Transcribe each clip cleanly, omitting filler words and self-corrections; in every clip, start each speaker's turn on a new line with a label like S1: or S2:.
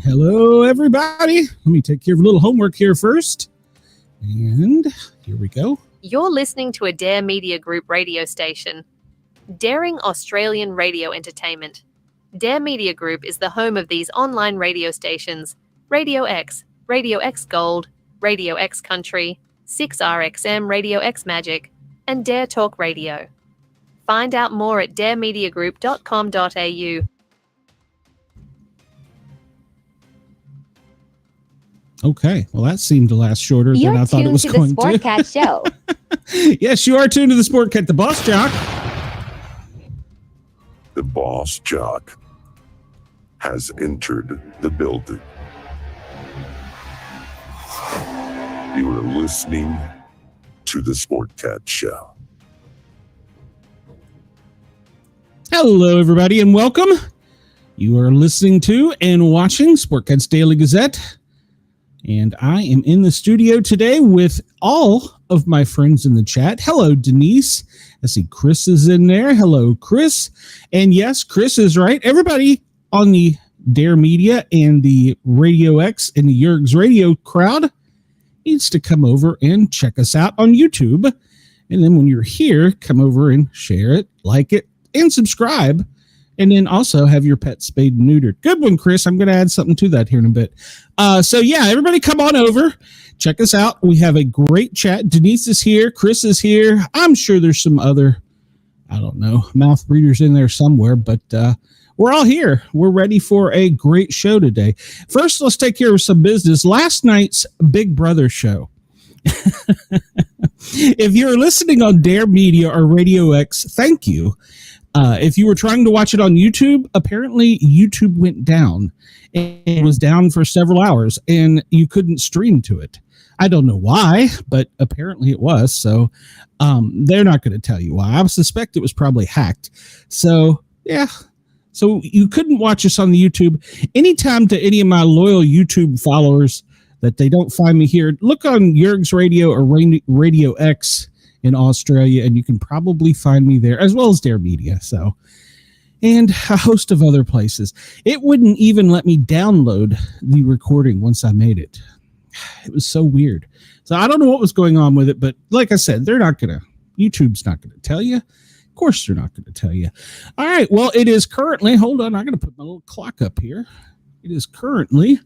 S1: Hello, everybody. Let me take care of a little homework here first. And here we go.
S2: You're listening to a Dare Media Group radio station. Daring Australian Radio Entertainment. Dare Media Group is the home of these online radio stations: Radio X Gold, Radio X Country, 6RXM Radio X Magic, and Dare Talk Radio. Find out more at daremediagroup.com.au.
S1: Okay, well, that seemed to last shorter than I thought it was going to.
S3: You're tuned to the Sportcat show.
S1: Yes, you are tuned to the Sportcat, the Boss Jock.
S4: The Boss Jock has entered the building. You are listening to the Sportcat show.
S1: Hello, everybody, and welcome. You are listening to and watching Sportcat's Daily Gazette. And I am in the studio today with all of my friends in the chat. Hello, Denise. I see Chris is in there. Hello, Chris. And yes, Chris is right. Everybody on the Dare Media and the Radio X and the Yerg's Radio crowd needs to come over and check us out on YouTube. And then when you're here, come over and share it, like it, and subscribe. And then also have your pet spayed and neutered. Good one, Chris. I'm going to add something to that here in a bit. So yeah, everybody come on over. Check us out. We have a great chat. Denise is here. Chris is here. I'm sure there's some other, I don't know, mouth breeders in there somewhere, but we're all here. We're ready for a great show today. First, let's take care of some business. Last night's Big Brother show. If you're listening on Dare Media or Radio X, thank you. If you were trying to watch it on YouTube, apparently YouTube went down. It was down for several hours, and you couldn't stream to it. I don't know why, but apparently it was. So they're not going to tell you why. I suspect it was probably hacked. So, yeah. So you couldn't watch us on the YouTube. Anytime to any of my loyal YouTube followers that they don't find me here, look on Yerg's Radio or Radio X in Australia, and you can probably find me there, as well as Dare Media. So, and a host of other places. It wouldn't even let me download the recording once I made it. It was so weird. So I don't know what was going on with it, but like I said, YouTube's not going to tell you. Of course they're not going to tell you. All right, well, it is currently, hold on, I'm going to put my little clock up here. It is currently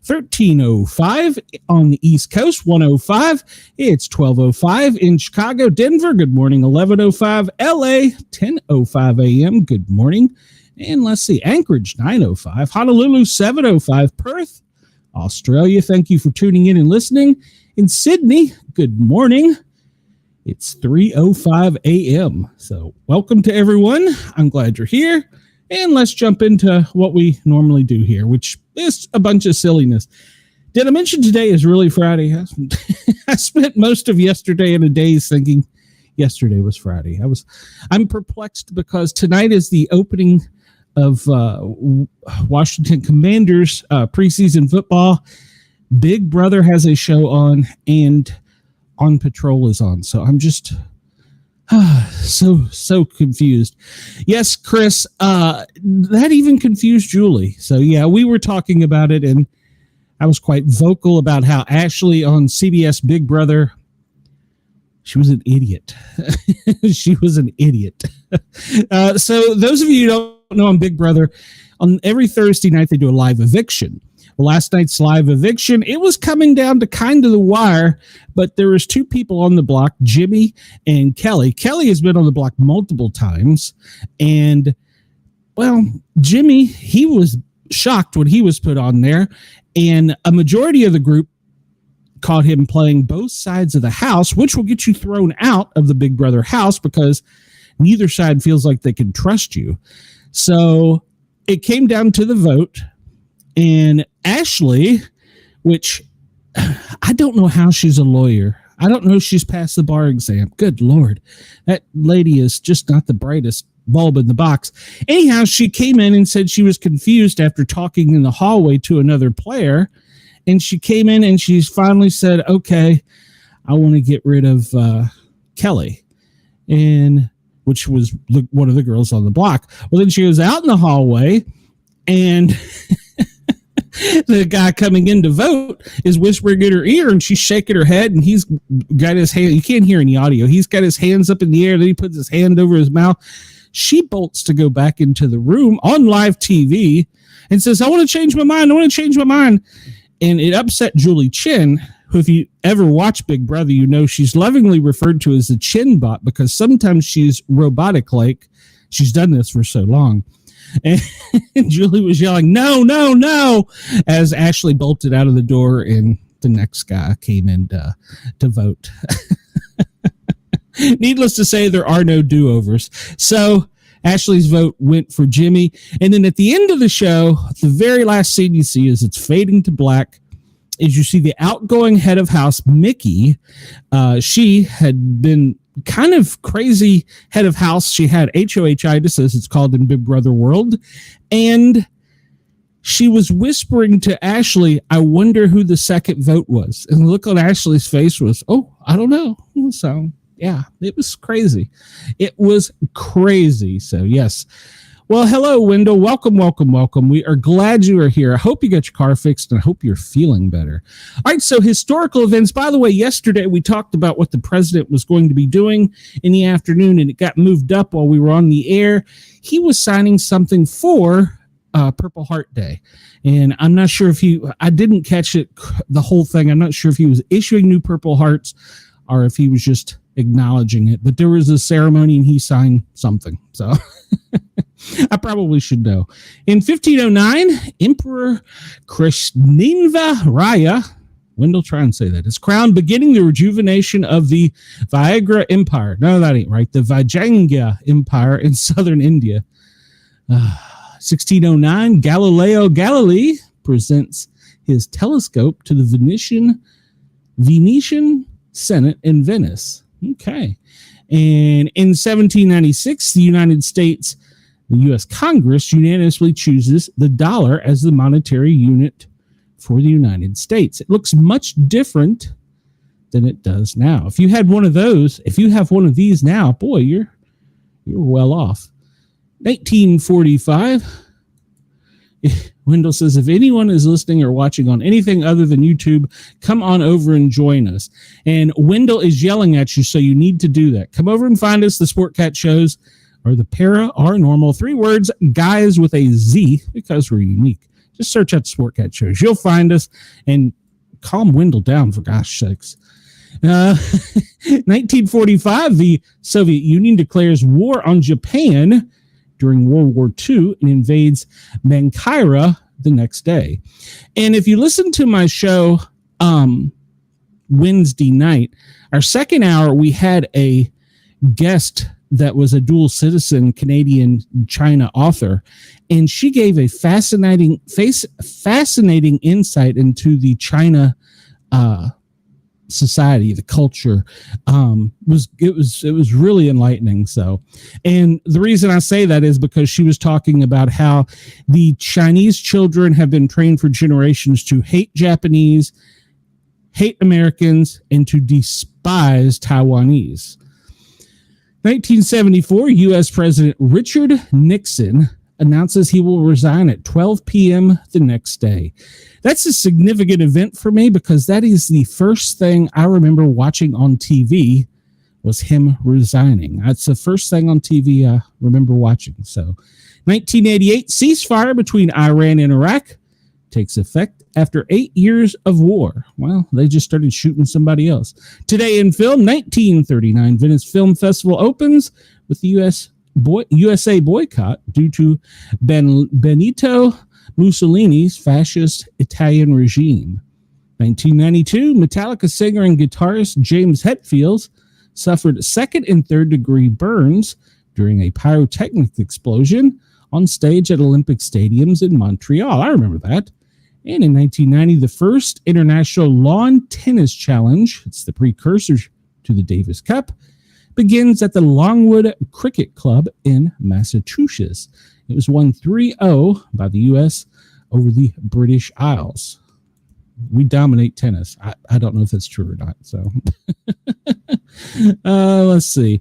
S1: 13:05 on the East Coast, 1:05. It's 12:05 in Chicago, Denver. Good morning, 11:05. LA, 10:05 a.m. Good morning. And let's see, Anchorage, 9:05. Honolulu, 7:05. Perth, Australia. Thank you for tuning in and listening. In Sydney, good morning. It's 3:05 a.m. So welcome to everyone. I'm glad you're here. And let's jump into what we normally do here, which is a bunch of silliness. Did I mention today is really Friday? I spent most of yesterday and a days thinking yesterday was Friday. I'm perplexed because tonight is the opening of Washington Commanders preseason football. Big Brother has a show on, and On Patrol is on. So I'm just so confused. Yes, Chris, that even confused Julie. So yeah, we were talking about it, and I was quite vocal about how Ashley on CBS Big Brother, she was an idiot. She was an idiot. So those of you who don't know, on Big Brother, on every Thursday night they do a live eviction. Well, last night's live eviction, it was coming down to kind of the wire, but there was two people on the block, Jimmy and Kelly. Kelly has been on the block multiple times, and, well, Jimmy, he was shocked when he was put on there, and a majority of the group caught him playing both sides of the house, which will get you thrown out of the Big Brother house because neither side feels like they can trust you. So it came down to the vote. And Ashley, which I don't know how she's a lawyer. I don't know if she's passed the bar exam. Good Lord. That lady is just not the brightest bulb in the box. Anyhow, she came in and said she was confused after talking in the hallway to another player. And she came in and she finally said, okay, I want to get rid of Kelly, and which was one of the girls on the block. Well, then she was out in the hallway, and the guy coming in to vote is whispering in her ear, and she's shaking her head, and he's got his hand. You can't hear any audio. He's got his hands up in the air. Then he puts his hand over his mouth. She bolts to go back into the room on live TV and says, I want to change my mind. I want to change my mind. And it upset Julie Chen, who, if you ever watch Big Brother, you know she's lovingly referred to as the Chin bot because sometimes she's robotic-like. She's done this for so long. And Julie was yelling, no, no, no, as Ashley bolted out of the door and the next guy came in to vote. Needless to say, there are no do-overs. So Ashley's vote went for Jimmy. And then at the end of the show, the very last scene you see is it's fading to black. As you see the outgoing head of house, Mickey, she had been kind of crazy head of house. She had HOHitis, as it's called in Big Brother world. And she was whispering to Ashley, I wonder who the second vote was. And the look on Ashley's face was, oh, I don't know. So, yeah, it was crazy. It was crazy. So, yes. Well, hello, Wendell. Welcome, welcome, welcome. We are glad you are here. I hope you got your car fixed, and I hope you're feeling better. All right, so historical events. By the way, yesterday we talked about what the president was going to be doing in the afternoon, and it got moved up while we were on the air. He was signing something for Purple Heart Day, and I'm not sure if I didn't catch it, the whole thing. I'm not sure if he was issuing new Purple Hearts or if he was just acknowledging it, but there was a ceremony and he signed something. So I probably should know. In 1509, Emperor Krishneva Raya, Wendell, try and say that, is crowned, beginning the rejuvenation of the Viagra Empire. No, that ain't right. The Vijayanga Empire in southern India. 1609, Galileo Galilei presents his telescope to the Venetian Senate in Venice. Okay. And in 1796, the United States, the U.S. Congress unanimously chooses the dollar as the monetary unit for the United States. It looks much different than it does now. If you had one of those, if you have one of these now, boy, you're well off. 1945. Wendell says, if anyone is listening or watching on anything other than YouTube, come on over and join us. And Wendell is yelling at you, so you need to do that. Come over and find us. The Sportcat shows are the paranormal, 3 words, guys with a Z, because we're unique. Just search out the Sportcat shows. You'll find us, and calm Wendell down, for gosh sakes. 1945, the Soviet Union declares war on Japan during World War II and invades Mankaira the next day. And if you listen to my show Wednesday night, our second hour, we had a guest that was a dual citizen Canadian China author, and she gave a fascinating insight into the China society, the culture. It was really enlightening. So, and the reason I say that is because she was talking about how the Chinese children have been trained for generations to hate Japanese, hate Americans, and to despise Taiwanese. 1974, U.S. President Richard Nixon announces he will resign at 12 p.m. the next day. That's a significant event for me because that is the first thing I remember watching on TV was him resigning. That's the first thing on TV I remember watching. So 1988, ceasefire between Iran and Iraq takes effect after 8 years of war. Well, they just started shooting somebody else. Today in film, 1939, Venice Film Festival opens with the USA boycott due to Benito Mussolini's fascist Italian regime. 1992, Metallica singer and guitarist James Hetfield suffered second and third degree burns during a pyrotechnic explosion on stage at Olympic stadiums in Montreal. I remember that. And in 1990, the first International Lawn Tennis Challenge, it's the precursor to the Davis Cup, begins at the Longwood Cricket Club in Massachusetts. It was won 3-0 by the U.S. over the British Isles. We dominate tennis. I don't know if that's true or not. So let's see.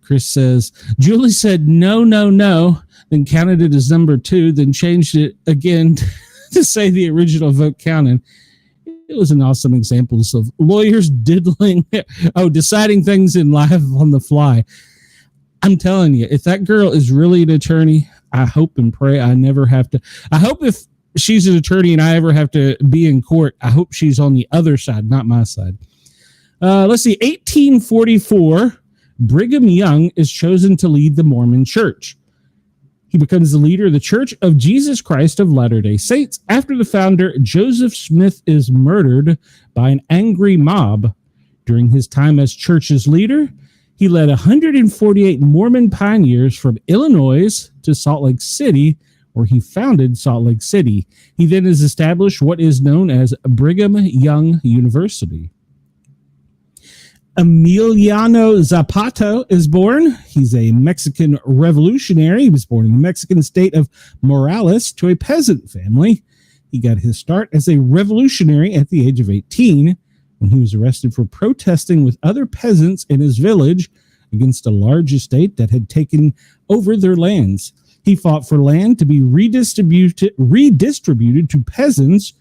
S1: Chris says, Julie said no, then counted it as number 2, then changed it again to say the original vote counted. It was an awesome example of lawyers diddling, deciding things in life on the fly. I'm telling you, if that girl is really an attorney, I hope and pray I never have to. I hope if she's an attorney and I ever have to be in court, I hope she's on the other side, not my side. Let's see, 1844, Brigham Young is chosen to lead the Mormon Church. He becomes the leader of the Church of Jesus Christ of Latter-day Saints after the founder, Joseph Smith, is murdered by an angry mob. During his time as church's leader, he led 148 Mormon pioneers from Illinois to Salt Lake City, where he founded Salt Lake City. He then has established what is known as Brigham Young University. Emiliano Zapata is born. He's a Mexican revolutionary. He was born in the Mexican state of Morelos to a peasant family. He got his start as a revolutionary at the age of 18 when he was arrested for protesting with other peasants in his village against a large estate that had taken over their lands. He fought for land to be redistributed to peasants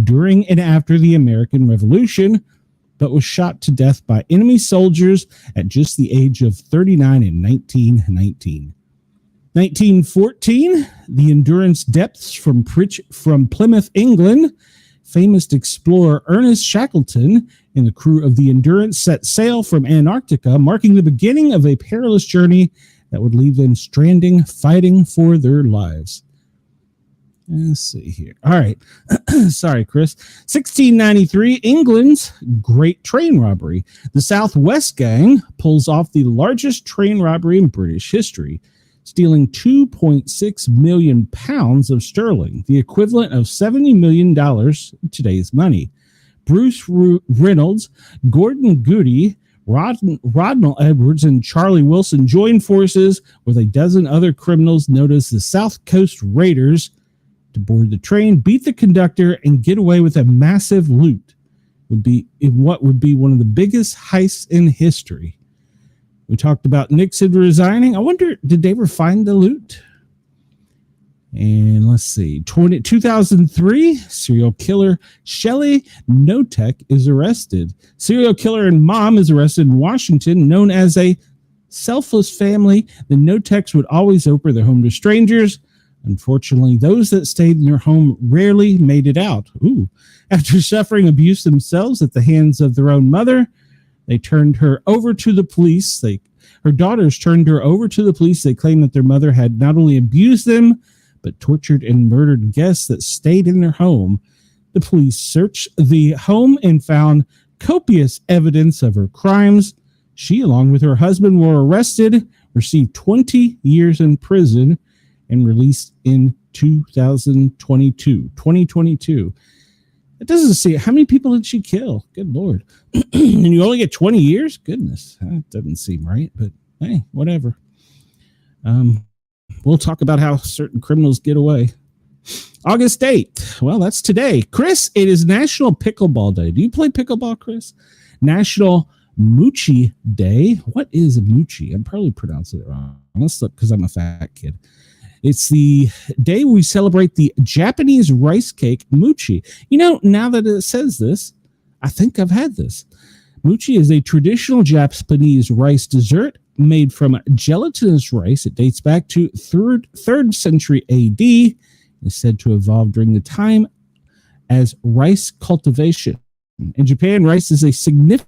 S1: during and after the American Revolution, but was shot to death by enemy soldiers at just the age of 39 in 1919. 1914, the Endurance depths from Plymouth, England. Famous explorer Ernest Shackleton and the crew of the Endurance set sail from Antarctica, marking the beginning of a perilous journey that would leave them stranding, fighting for their lives. Let's see here. All right. Sorry, Chris. 1693, England's Great Train Robbery. The Southwest Gang pulls off the largest train robbery in British history, stealing 2.6 million pounds of sterling, the equivalent of $70 million in today's money. Bruce Reynolds, Gordon Goody, Rodnell Edwards, and Charlie Wilson joined forces with a dozen other criminals known as the South Coast Raiders to board the train, beat the conductor, and get away with a massive loot. What would be one of the biggest heists in history. We talked about Nixon resigning. I wonder, did they ever find the loot? And let's see, 2003, serial killer Shelley Notek is arrested. Serial killer and mom is arrested in Washington, known as a selfless family. The Noteks would always open their home to strangers. Unfortunately, those that stayed in their home rarely made it out. After suffering abuse themselves at the hands of their own mother, they turned her over to the police. Her daughters turned her over to the police. They claimed that their mother had not only abused them, but tortured and murdered guests that stayed in their home. The police searched the home and found copious evidence of her crimes. She, along with her husband, were arrested, received 20 years in prison, and released in 2022. It doesn't say how many people did she kill. Good Lord. And you only get 20 years? Goodness, that doesn't seem right, but hey, whatever. We'll talk about how certain criminals get away. August 8th. Well, that's today. Chris, it is National Pickleball Day. Do you play pickleball, Chris? National Moochie Day. What is Moochie? I'm probably pronouncing it wrong. Let's look because I'm a fat kid. It's the day we celebrate the Japanese rice cake Moochie. You know, now that it says this, I think I've had this. Moochie is a traditional Japanese rice dessert made from gelatinous rice. It dates back to 3rd century AD. It's said to evolve during the time as rice cultivation. In Japan, rice is a significant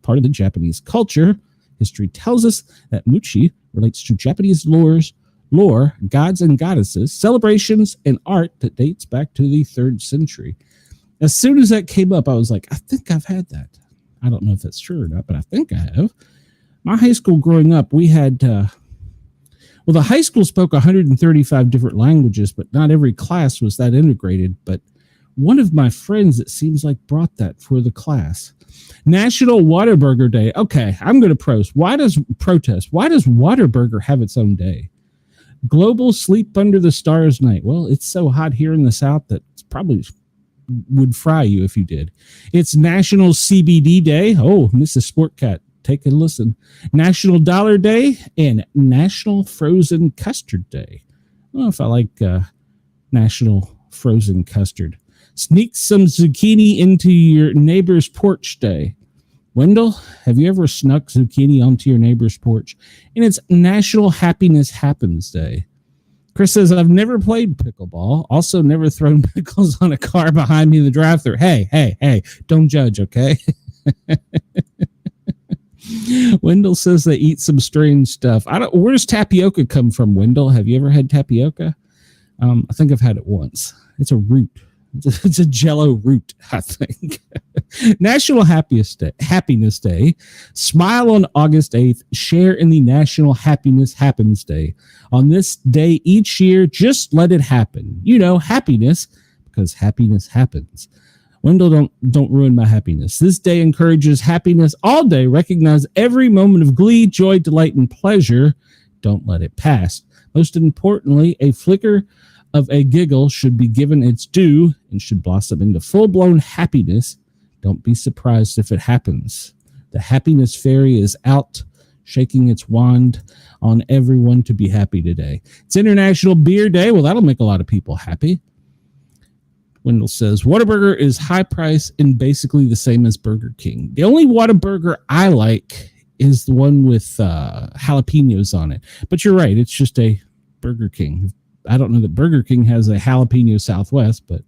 S1: part of the Japanese culture. History tells us that Moochie relates to Japanese lore, gods and goddesses, celebrations, and art that dates back to the 3rd century. As soon as that came up, I was like, I think I've had that. I don't know if that's true or not, but I think I have. My high school growing up, we had, the high school spoke 135 different languages, but not every class was that integrated. But one of my friends, it seems like, brought that for the class. National Whataburger Day. Okay, I'm going to protest. Why does Whataburger have its own day? Global Sleep Under the Stars Night. Well, it's so hot here in the South that it's probably would fry you if you did. It's National CBD Day. Oh, Mrs. Sportcat, take a listen. National Dollar Day and National Frozen Custard Day. I don't know if I like National frozen custard. Sneak some zucchini into your neighbor's porch day. Wendell, have you ever snuck zucchini onto your neighbor's porch? And it's National Happiness Happens Day. Chris says, I've never played pickleball. Also never thrown pickles on a car behind me in the drive-thru. Hey, don't judge, okay? Wendell says they eat some strange stuff. Where does tapioca come from, Wendell? Have you ever had tapioca? I think I've had it once. It's a root. It's a Jello root, I think. National Happiness Day. Smile on August 8th. Share in the National Happiness Happens Day. On this day each year, just let it happen. You know, happiness, because happiness happens. Wendell, don't ruin my happiness. This day encourages happiness all day. Recognize every moment of glee, joy, delight, and pleasure. Don't let it pass. Most importantly, a flicker of a giggle should be given its due and should blossom into full-blown happiness. Don't be surprised if it happens. The happiness fairy is out, shaking its wand on everyone to be happy today. It's International Beer Day. Well, that'll make a lot of people happy. Wendell says, Whataburger is high price and basically the same as Burger King. The only Whataburger I like is the one with jalapenos on it. But you're right, it's just a Burger King. I don't know that Burger King has a jalapeno Southwest, but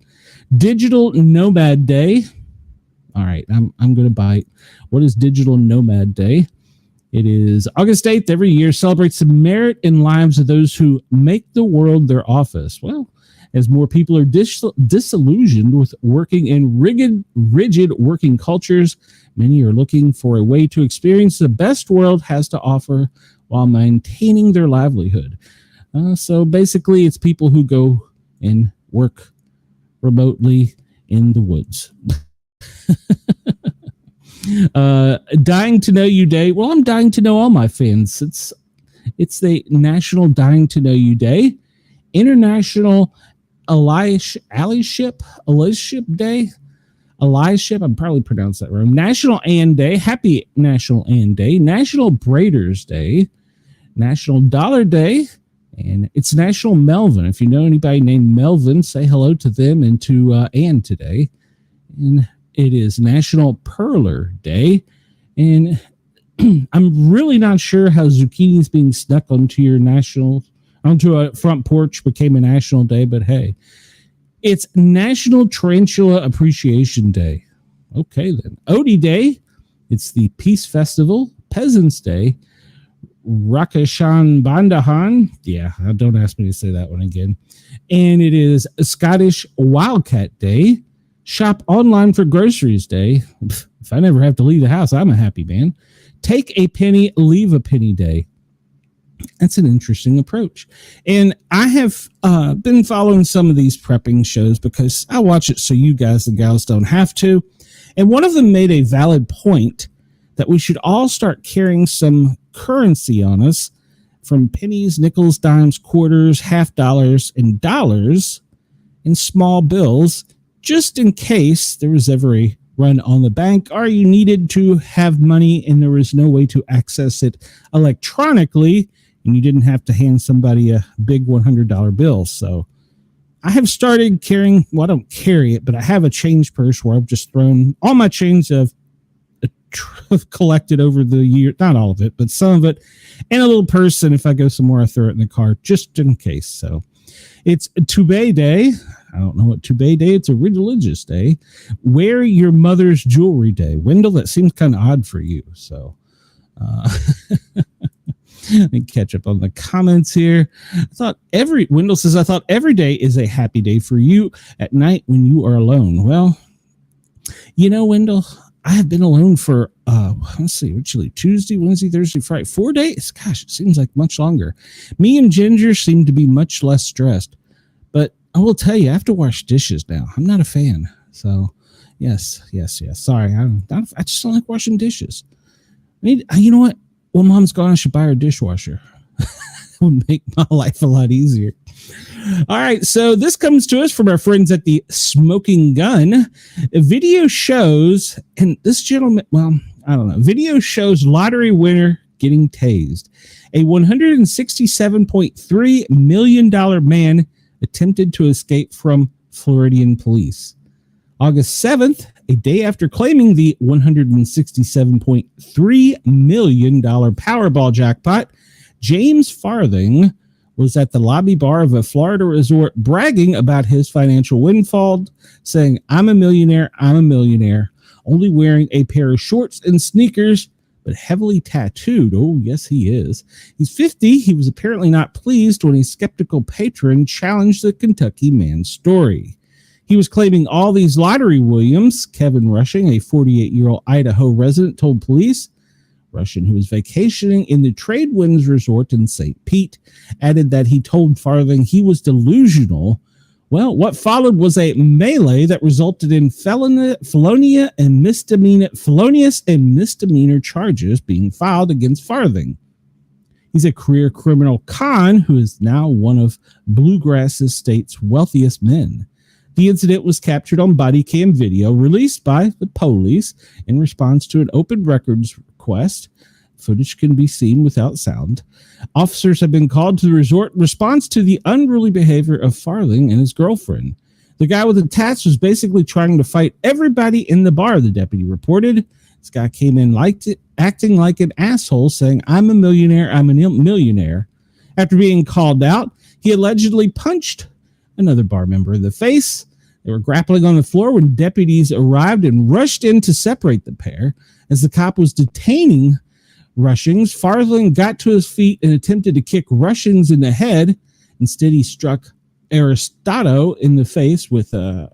S1: Digital Nomad Day. All right, I'm going to bite. What is Digital Nomad Day? It is August 8th. Every year celebrates the merit and lives of those who make the world their office. Well, as more people are disillusioned with working in rigid working cultures, many are looking for a way to experience the best world has to offer while maintaining their livelihood. So basically, it's people who go and work remotely in the woods. Dying to Know You Day. Well, I'm dying to know all my fans. It's the National Dying to Know You Day. International Allyship Day. Allyship, I'm probably pronounced that wrong. National Ann Day. Happy National Ann Day. National Braiders Day. National Dollar Day. And it's National Melvin. If you know anybody named Melvin, say hello to them and to Ann today. And it is National Perler Day. And I'm really not sure how zucchini is being stuck onto a front porch became a national day, but hey, it's National Tarantula Appreciation Day. Okay, then. Odie Day. It's the Peace Festival. Peasants Day. Rakashan Bandahan. Yeah, don't ask me to say that one again. And it is Scottish Wildcat Day. Shop online for groceries day. If I never have to leave the house, I'm a happy man. Take a penny, leave a penny day. That's an interesting approach. And I have been following some of these prepping shows because I watch it so you guys and gals don't have to. And one of them made a valid point that we should all start carrying some currency on us, from pennies, nickels, dimes, quarters, half dollars, and dollars in small bills, just in case there was ever a run on the bank or you needed to have money and there was no way to access it electronically and you didn't have to hand somebody a big $100 bill. So I have started carrying, well, I don't carry it, but I have a change purse where I've just thrown all my change I've collected over the year, not all of it, but some of it, in a little purse. And if I go somewhere, I throw it in the car just in case. So it's Toubé Day. I don't know what Toubé Day. It's a religious day. Wear your mother's jewelry day. Wendell, that seems kind of odd for you. So let me catch up on the comments here. Wendell says, I thought every day is a happy day for you at night when you are alone. Well, you know, Wendell, I have been alone for, let's see, actually Tuesday, Wednesday, Thursday, Friday, 4 days. Gosh, it seems like much longer. Me and Ginger seem to be much less stressed. But I will tell you, I have to wash dishes now. I'm not a fan. So, yes. Sorry, I just don't like washing dishes. You know what? When Mom's gone, I should buy her a dishwasher. It would make my life a lot easier. All right, so this comes to us from our friends at the Smoking Gun. Video shows, and this gentleman, well, I don't know. Video shows lottery winner getting tased. A $167.3 million man attempted to escape from Floridian police. August 7th, a day after claiming the $167.3 million Powerball jackpot, James Farthing was at the lobby bar of a Florida resort bragging about his financial windfall, saying, I'm a millionaire, only wearing a pair of shorts and sneakers, but heavily tattooed. Oh, yes, he is. He's 50. He was apparently not pleased when a skeptical patron challenged the Kentucky man's story. He was claiming all these lottery Williams. Kevin Rushing, a 48-year-old Idaho resident, told police. Rushing, who was vacationing in the Tradewinds Resort in St. Pete, added that he told Farthing he was delusional. Well, what followed was a melee that resulted in felonious and misdemeanor charges being filed against Farthing. He's a career criminal con who is now one of Bluegrass State's wealthiest men. The incident was captured on body cam video released by the police in response to an open records request. Footage can be seen without sound. Officers have been called to the resort in response to the unruly behavior of Farthing and his girlfriend. The guy with the tats was basically trying to fight everybody in the bar, the deputy reported. This guy came in acting like an asshole, saying, I'm a millionaire. After being called out, he allegedly punched another bar member in the face. They were grappling on the floor when deputies arrived and rushed in to separate the pair. As the cop was detaining Rushings, Farthing got to his feet and attempted to kick Rushings in the head. Instead, he struck Aristotle in the face with a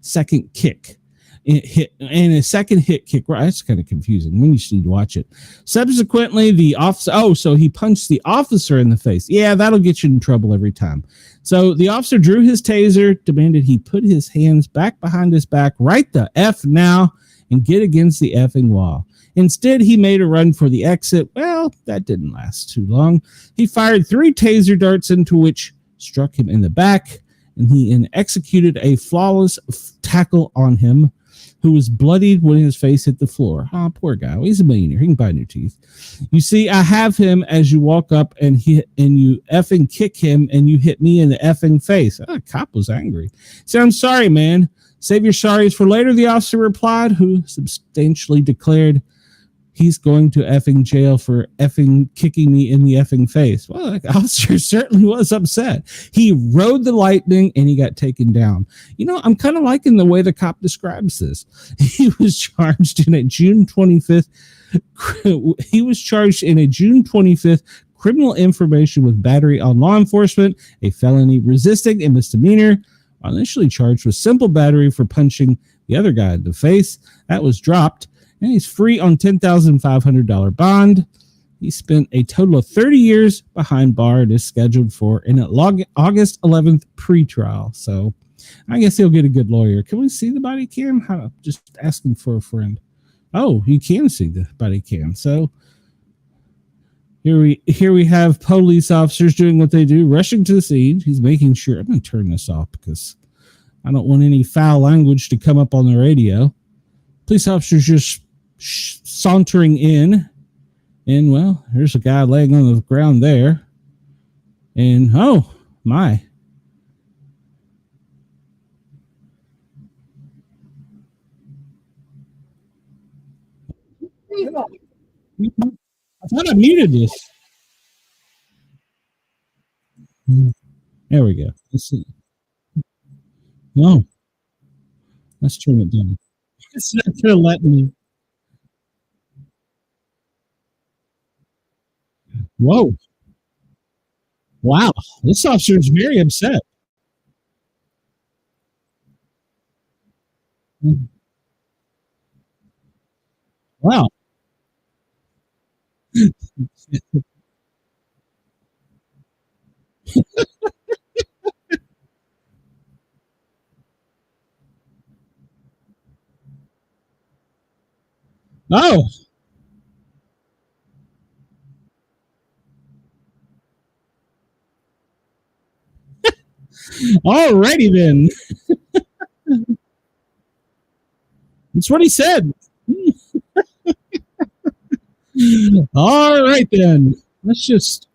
S1: second kick. A second hit kick. Right, that's kind of confusing. We just need to watch it. Subsequently, the officer. Oh, so he punched the officer in the face. Yeah, that'll get you in trouble every time. So the officer drew his taser, demanded he put his hands back behind his back, right the F now, and get against the effing wall. Instead, he made a run for the exit. Well, that didn't last too long. He fired 3 taser darts, into which struck him in the back, and he executed a flawless tackle on him, who was bloodied when his face hit the floor. Oh, poor guy. Well, he's a millionaire. He can buy new teeth. You see, I have him as you walk up and you effing kick him and you hit me in the effing face. Oh, the cop was angry. So I'm sorry, man. Save your sorries for later, the officer replied, who substantially declared he's going to effing jail for effing kicking me in the effing face. Well, the officer certainly was upset. He rode the lightning and he got taken down. You know, I'm kind of liking the way the cop describes this. He was charged in a June 25th. He was charged in a June 25th criminal information with battery on law enforcement, a felony resisting, a misdemeanor. Initially charged with simple battery for punching the other guy in the face. That was dropped. And he's free on $10,500 bond. He spent a total of 30 years behind bar and is scheduled for an August 11th pretrial. So I guess he'll get a good lawyer. Can we see the body cam? Just asking for a friend. Oh, you can see the body cam. So here we have police officers doing what they do, rushing to the scene. He's making sure. I'm going to turn this off because I don't want any foul language to come up on the radio. Police officers just sauntering in, and well, there's a guy laying on the ground there, and oh my, I thought I muted this. There we go. Let's see. No, let's turn it down. It's not gonna let me. Whoa. Wow. This officer is very upset. Wow. Oh. Alrighty then. That's what he said. All right then. Let's just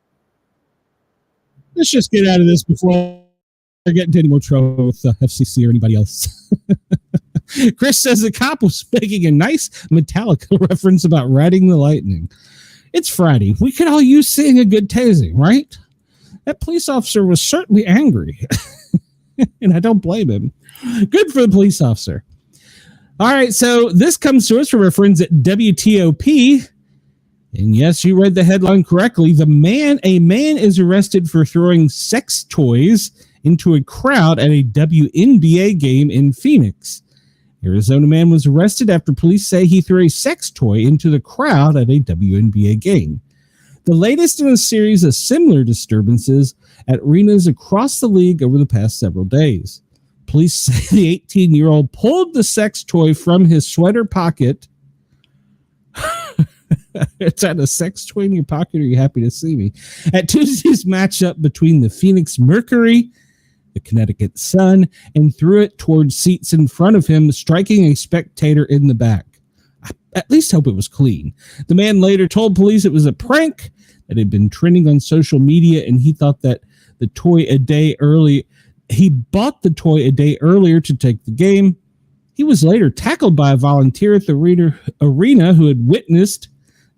S1: get out of this before get into any more trouble with the FCC or anybody else. Chris says the cop was making a nice Metallica reference about riding the lightning. It's Friday. We could all use seeing a good tasing, right? That police officer was certainly angry. And I don't blame him. Good for the police officer. All right, so this comes to us from our friends at WTOP. And yes, you read the headline correctly. A man is arrested for throwing sex toys into a crowd at a WNBA game in Phoenix. Arizona man was arrested after police say he threw a sex toy into the crowd at a WNBA game. The latest in a series of similar disturbances at arenas across the league over the past several days. Police say the 18-year-old pulled the sex toy from his sweater pocket. It's at a sex toy in your pocket. Are you happy to see me? At Tuesday's matchup between the Phoenix Mercury, the Connecticut Sun, and threw it towards seats in front of him, striking a spectator in the back. I at least hope it was clean. The man later told police it was a prank that had been trending on social media, and he thought that he bought the toy a day earlier to take the game. He was later tackled by a volunteer at the arena who had witnessed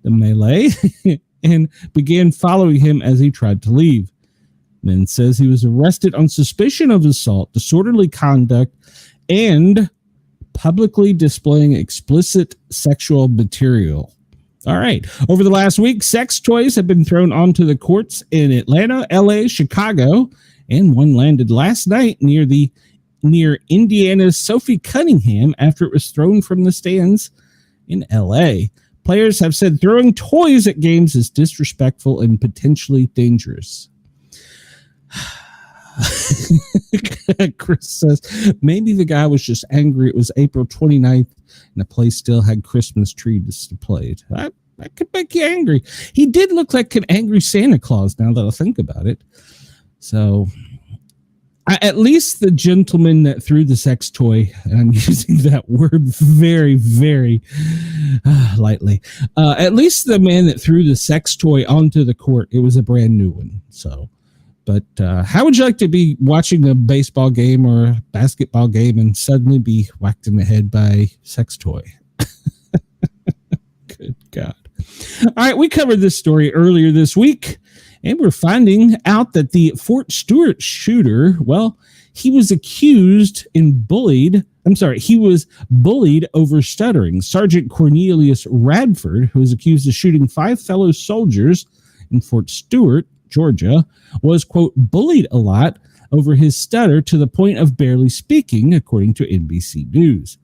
S1: the melee and began following him as he tried to leave. Man says he was arrested on suspicion of assault, disorderly conduct, and publicly displaying explicit sexual material. All right. Over the last week, sex toys have been thrown onto the courts in Atlanta, LA, Chicago, and one landed last night near Indiana's Sophie Cunningham after it was thrown from the stands in LA. Players have said throwing toys at games is disrespectful and potentially dangerous. Chris says maybe the guy was just angry. It was April 29th and the place still had Christmas trees displayed. That could make you angry. He did look like an angry Santa Claus now that I think about it. So at least the gentleman that threw the sex toy, and I'm using that word very, very lightly. At least the man that threw the sex toy onto the court, it was a brand new one. So, but how would you like to be watching a baseball game or a basketball game and suddenly be whacked in the head by a sex toy? Good God. All right, we covered this story earlier this week. And we're finding out that the Fort Stewart shooter, well, he was bullied over stuttering. Sergeant Cornelius Radford, who was accused of shooting 5 fellow soldiers in Fort Stewart, Georgia, was, quote, bullied a lot over his stutter to the point of barely speaking, according to NBC News.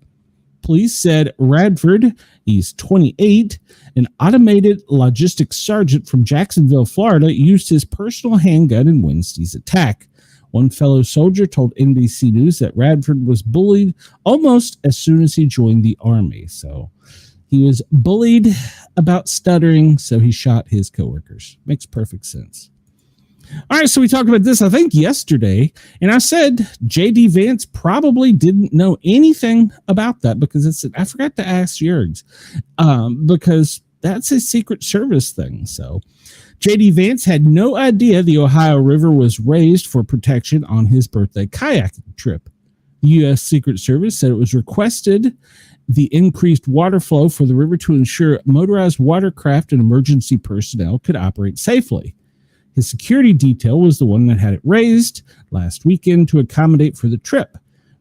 S1: Police said Radford, he's 28, an automated logistics sergeant from Jacksonville, Florida, used his personal handgun in Wednesday's attack. One fellow soldier told NBC News that Radford was bullied almost as soon as he joined the Army. So he was bullied about stuttering, so he shot his coworkers. Makes perfect sense. All right, so we talked about this, I think, yesterday, and I said J.D. Vance probably didn't know anything about that because I forgot to ask Yergs, because that's a Secret Service thing. So J.D. Vance had no idea the Ohio River was raised for protection on his birthday kayaking trip. The U.S. Secret Service said it was requested the increased water flow for the river to ensure motorized watercraft and emergency personnel could operate safely. His security detail was the one that had it raised last weekend to accommodate for the trip.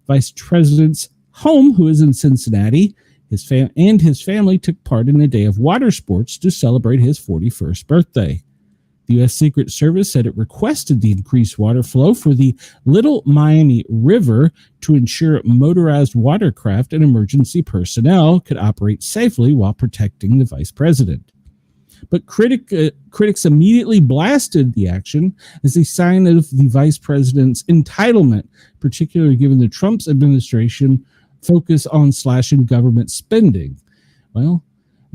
S1: Vice President's home, who is in Cincinnati, his family took part in a day of water sports to celebrate his 41st birthday. The U.S. Secret Service said it requested the increased water flow for the Little Miami River to ensure motorized watercraft and emergency personnel could operate safely while protecting the vice president. But critics immediately blasted the action as a sign of the vice president's entitlement, particularly given the Trump administration focus on slashing government spending. Well,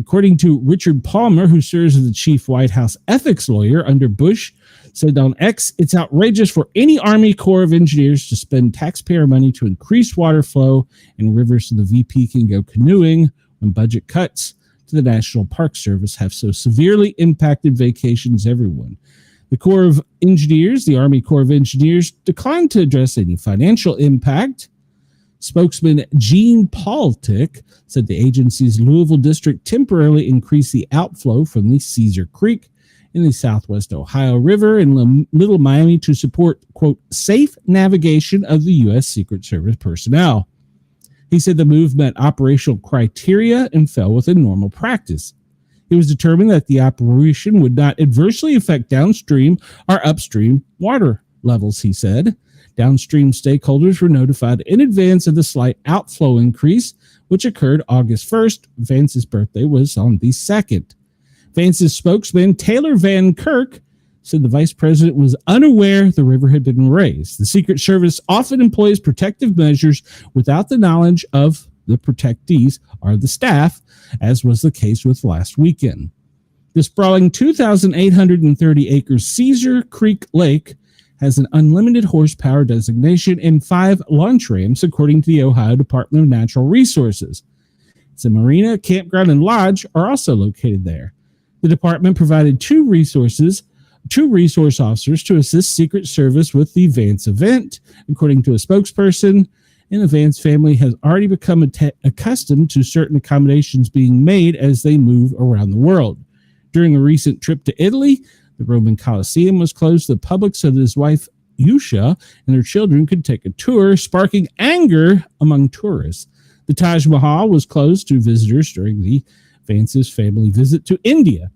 S1: according to Richard Palmer, who serves as the chief White House ethics lawyer under Bush, said on X, it's outrageous for any Army Corps of Engineers to spend taxpayer money to increase water flow in rivers so the VP can go canoeing when budget cuts to the National Park Service have so severely impacted vacations everyone. The Army Corps of Engineers, declined to address any financial impact. Spokesman Gene Paltic said the agency's Louisville district temporarily increased the outflow from the Caesar Creek in the southwest Ohio River in Little Miami to support, quote, safe navigation of the U.S. Secret Service personnel. He said the move met operational criteria and fell within normal practice. It was determined that the operation would not adversely affect downstream or upstream water levels, he said. Downstream stakeholders were notified in advance of the slight outflow increase, which occurred August 1st. Vance's birthday was on the 2nd. Vance's spokesman, Taylor Van Kirk, said the vice president was unaware the river had been raised. The Secret Service often employs protective measures without the knowledge of the protectees or the staff, as was the case with last weekend. The sprawling 2,830-acre Caesar Creek Lake has an unlimited horsepower designation and 5 launch ramps, according to the Ohio Department of Natural Resources. The marina, campground, and lodge are also located there. The department provided two resource officers to assist Secret Service with the Vance event, according to a spokesperson. And the Vance family has already become accustomed to certain accommodations being made as they move around the world. During a recent trip to Italy, the Roman Colosseum was closed to the public so that his wife, Yusha, and her children could take a tour, sparking anger among tourists. The Taj Mahal was closed to visitors during the Vance's family visit to India.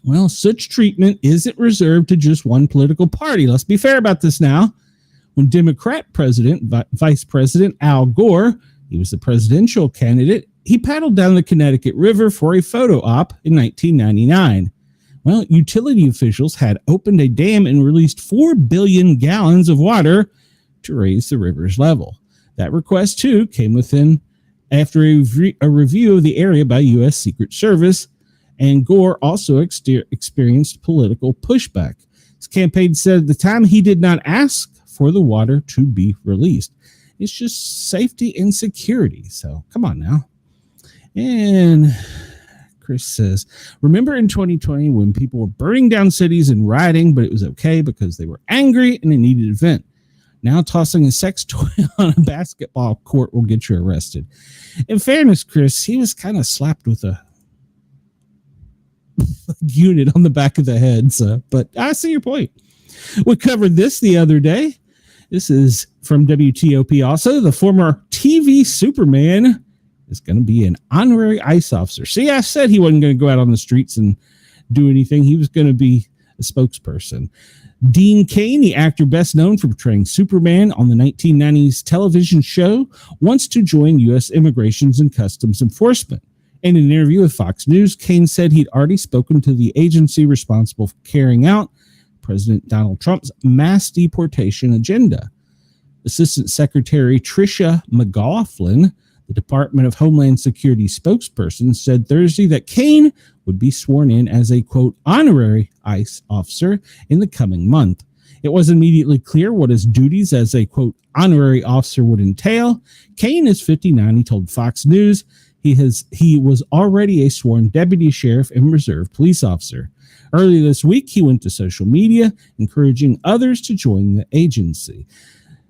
S1: Well, such treatment isn't reserved to just one political party. Let's be fair about this now. When Democrat Vice President Al Gore, he was the presidential candidate, he paddled down the Connecticut River for a photo op in 1999. Well, utility officials had opened a dam and released 4 billion gallons of water to raise the river's level. That request, too, came after a review of the area by U.S. Secret Service, and Gore also experienced political pushback. His campaign said at the time he did not ask for the water to be released. It's just safety and security, so come on now. And Chris says, remember in 2020 when people were burning down cities and rioting, but it was okay because they were angry and it needed a vent. Now tossing a sex toy on a basketball court will get you arrested. In fairness, Chris, he was kind of slapped with a unit on the back of the head. But I see your point. We covered this the other day. This is from WTOP also. The former TV Superman is going to be an honorary ICE officer. See, I said he wasn't going to go out on the streets and do anything. He was going to be a spokesperson. Dean Cain, the actor best known for portraying Superman on the 1990s television show, wants to join U.S. Immigrations and Customs Enforcement. In an interview with Fox News, Cain said he'd already spoken to the agency responsible for carrying out President Donald Trump's mass deportation agenda. Assistant Secretary Tricia McLaughlin, the Department of Homeland Security spokesperson, said Thursday that Cain would be sworn in as a, quote, honorary ICE officer in the coming month. It wasn't immediately clear what his duties as a, quote, honorary officer would entail. Cain is 59. He told Fox News he was already a sworn deputy sheriff and reserve police officer. Earlier this week, he went to social media, encouraging others to join the agency.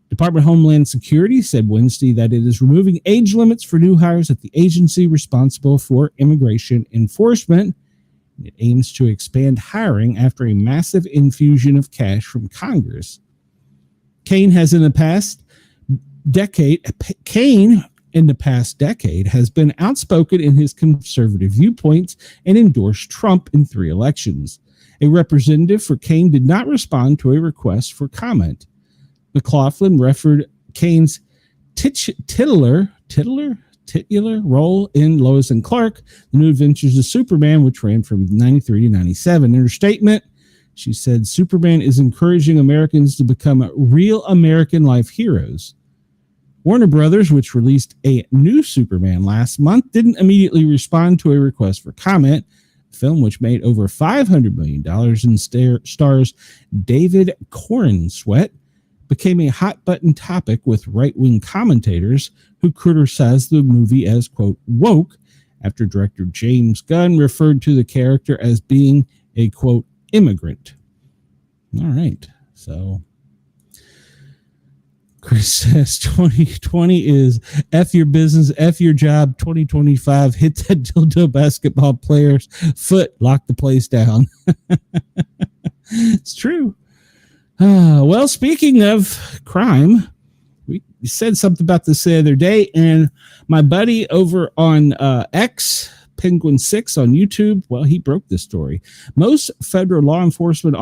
S1: Department of Homeland Security said Wednesday that it is removing age limits for new hires at the agency responsible for immigration enforcement. It aims to expand hiring after a massive infusion of cash from Congress. Cain in the past decade has been outspoken in his conservative viewpoints and endorsed Trump in 3 elections. A representative for Cain did not respond to a request for comment. McLaughlin referred Cain's titular role in Lois and Clark, The New Adventures of Superman, which ran from 93 to 97. In her statement, she said, Superman is encouraging Americans to become real American life heroes. Warner Brothers, which released a new Superman last month, didn't immediately respond to a request for comment. The film, which made over $500 million and stars David Corenswet, became a hot-button topic with right-wing commentators who criticized the movie as, quote, woke, after director James Gunn referred to the character as being a, quote, immigrant. All right. So Chris says 2020 is F your business, F your job. 2025, hit that dildo basketball player's foot, lock the place down. It's true. Well, speaking of crime, we said something about this the other day, and my buddy over on X, Penguin6 on YouTube, well, he broke this story. More federal law enforcement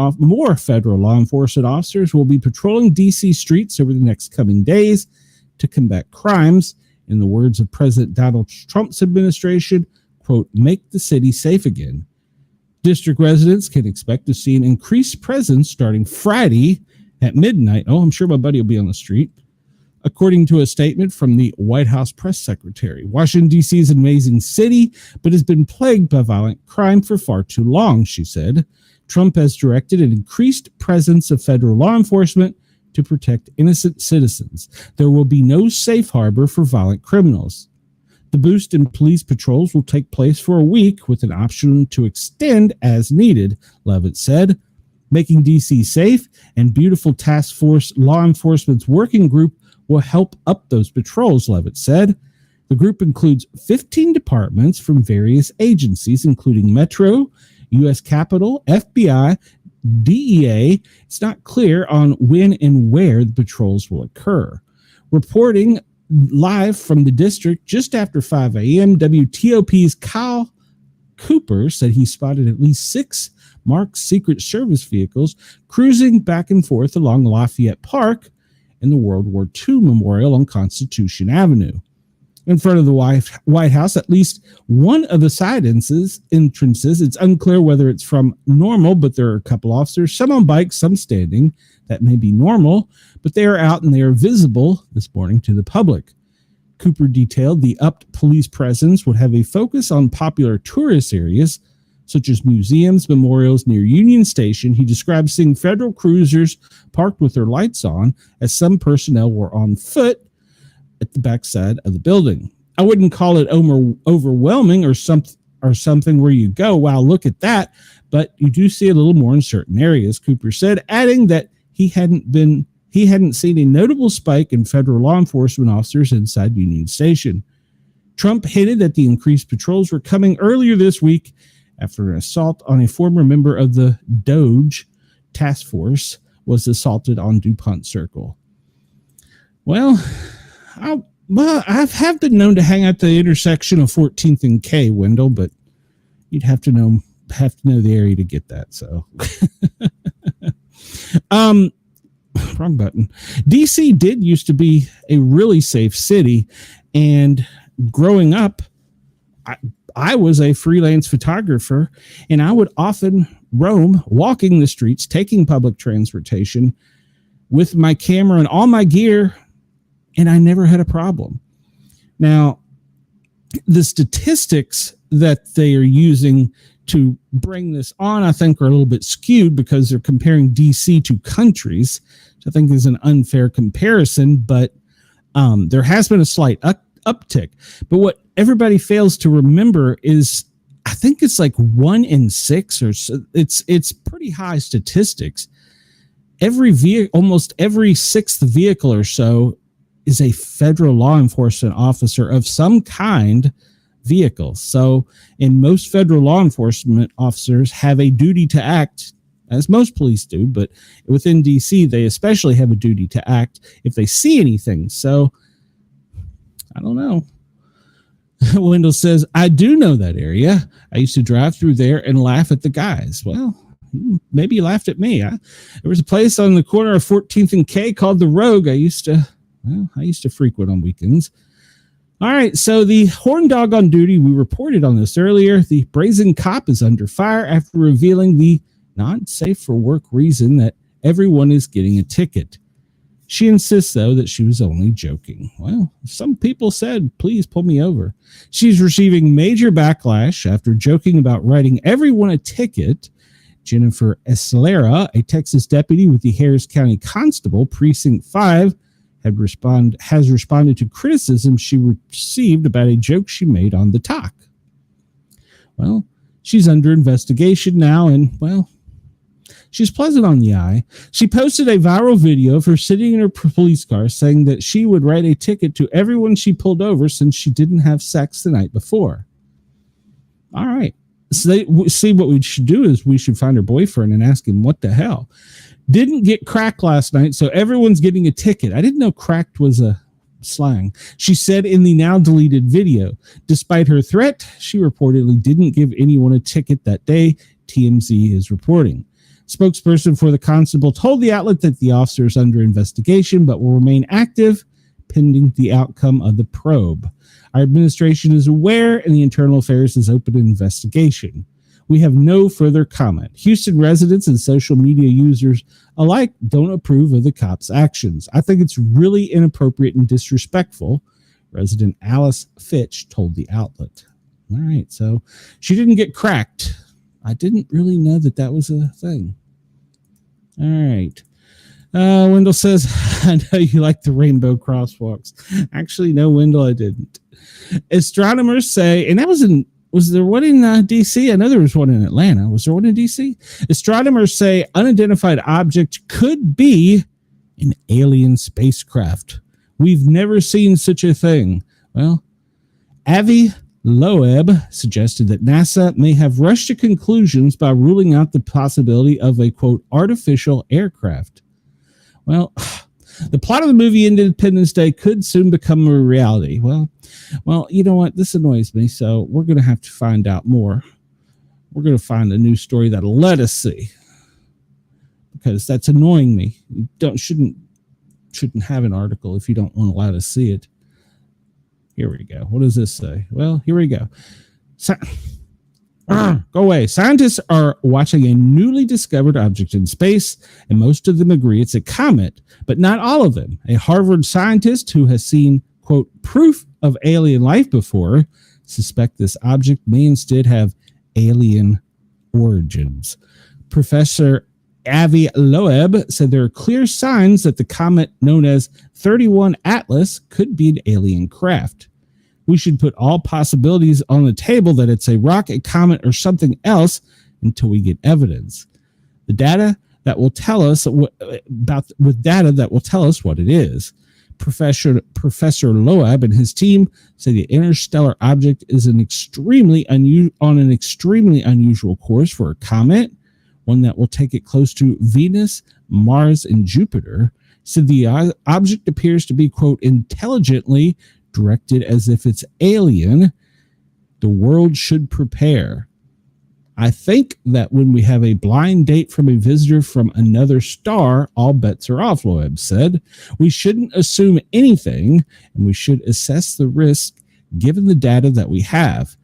S1: officers will be patrolling D.C. streets over the next coming days to combat crimes. In the words of President Donald Trump's administration, quote, make the city safe again. District residents can expect to see an increased presence starting Friday at midnight. Oh, I'm sure my buddy will be on the street. According to a statement from the White House press secretary, Washington, D.C. is an amazing city, but has been plagued by violent crime for far too long, she said. Trump has directed an increased presence of federal law enforcement to protect innocent citizens. There will be no safe harbor for violent criminals. The boost in police patrols will take place for a week with an option to extend as needed, Levitt said. Making D.C. safe and beautiful task force law enforcement's working group will help up those patrols, Levitt said. The group includes 15 departments from various agencies, including Metro, U.S. Capitol, FBI, DEA. It's not clear on when and where the patrols will occur. Reporting live from the district just after 5 a.m., WTOP's Kyle Cooper said he spotted at least 6 marked Secret Service vehicles cruising back and forth along Lafayette Park in the World War II Memorial on Constitution Avenue. In front of the White House, at least one of the side entrances, it's unclear whether it's from normal, but there are a couple officers, some on bikes, some standing. That may be normal, but they are out and they are visible this morning to the public. Cooper detailed the upped police presence would have a focus on popular tourist areas, such as museums, memorials near Union Station. He described seeing federal cruisers parked with their lights on as some personnel were on foot at the backside of the building. I wouldn't call it overwhelming or something where you go, wow, look at that, but you do see a little more in certain areas, Cooper said, adding that he hadn't seen a notable spike in federal law enforcement officers inside Union Station. Trump hinted that the increased patrols were coming earlier this week after an assault on a former member of the Doge task force was assaulted on DuPont Circle. Well, I have been known to hang out the intersection of 14th and K, Wendell, but you'd have to know the area to get that. So, wrong button. DC did used to be a really safe city, and growing up, I was a freelance photographer, and I would often roam, walking the streets, taking public transportation with my camera and all my gear, and I never had a problem. Now, the statistics that they are using to bring this on, I think, are a little bit skewed because they're comparing DC to countries, which I think is an unfair comparison, but there has been a slight uptick. But what everybody fails to remember is, I think it's like 1 in 6 or so. It's pretty high statistics. Almost every 6th vehicle or so is a federal law enforcement officer of some kind vehicle. So, and most federal law enforcement officers have a duty to act, as most police do, but within DC, they especially have a duty to act if they see anything. So, I don't know. Wendell says, I do know that area. I used to drive through there and laugh at the guys. Well, maybe you laughed at me. There was a place on the corner of 14th and K called The Rogue. I used to frequent on weekends. All right, so the horn dog on duty, we reported on this earlier. The brazen cop is under fire after revealing the not safe for work reason that everyone is getting a ticket. She insists, though, that she was only joking. Well, some people said, please pull me over. She's receiving major backlash after joking about writing everyone a ticket. Jennifer Escalera, a Texas deputy with the Harris County Constable Precinct 5, has responded to criticism she received about a joke she made on the talk. Well, she's under investigation now, and, well, She's pleasant on the eye. She posted a viral video of her sitting in her police car saying that she would write a ticket to everyone she pulled over since she didn't have sex the night before. All right. So see, what we should do is we should find her boyfriend and ask him what the hell. Didn't get cracked last night, so everyone's getting a ticket. I didn't know cracked was a slang. She said in the now deleted video. Despite her threat, she reportedly didn't give anyone a ticket that day, TMZ is reporting. Spokesperson for the constable told the outlet that the officer is under investigation but will remain active pending the outcome of the probe. Our administration is aware and the Internal Affairs has opened an investigation. We have no further comment. Houston residents and social media users alike don't approve of the cops' actions. I think it's really inappropriate and disrespectful, resident Alice Fitch told the outlet. All right, so she didn't get cracked. I didn't really know that that was a thing. All right. Wendell says, I know you like the rainbow crosswalks. Actually, no, Wendell, I didn't. Astronomers say, and that was there one in D.C.? I know there was one in Atlanta. Was there one in D.C.? Astronomers say unidentified object could be an alien spacecraft. We've never seen such a thing. Well, Avi Loeb suggested that NASA may have rushed to conclusions by ruling out the possibility of a, quote, artificial aircraft. Well, the plot of the movie Independence Day could soon become a reality. Well, you know what? This annoys me, so we're going to have to find out more. We're going to find a new story that'll let us see, because that's annoying me. You shouldn't have an article if you don't want to let us see it. Here we go. What does this say? Well, here we go. Go away. Scientists are watching a newly discovered object in space, and most of them agree it's a comet, but not all of them. A Harvard scientist who has seen, quote, proof of alien life before, suspect this object may instead have alien origins. Professor Avi Loeb said there are clear signs that the comet known as 31 Atlas could be an alien craft. We should put all possibilities on the table that it's a rock, a comet, or something else until we get evidence. The data that will tell us what it is. Professor Loeb and his team say the interstellar object is on an extremely unusual course for a comet, one that will take it close to Venus, Mars, and Jupiter. So the object appears to be, quote, intelligently directed as if it's alien. The world should prepare. I think that when we have a blind date from a visitor from another star, all bets are off, Loeb said. We shouldn't assume anything, and we should assess the risk given the data that we have.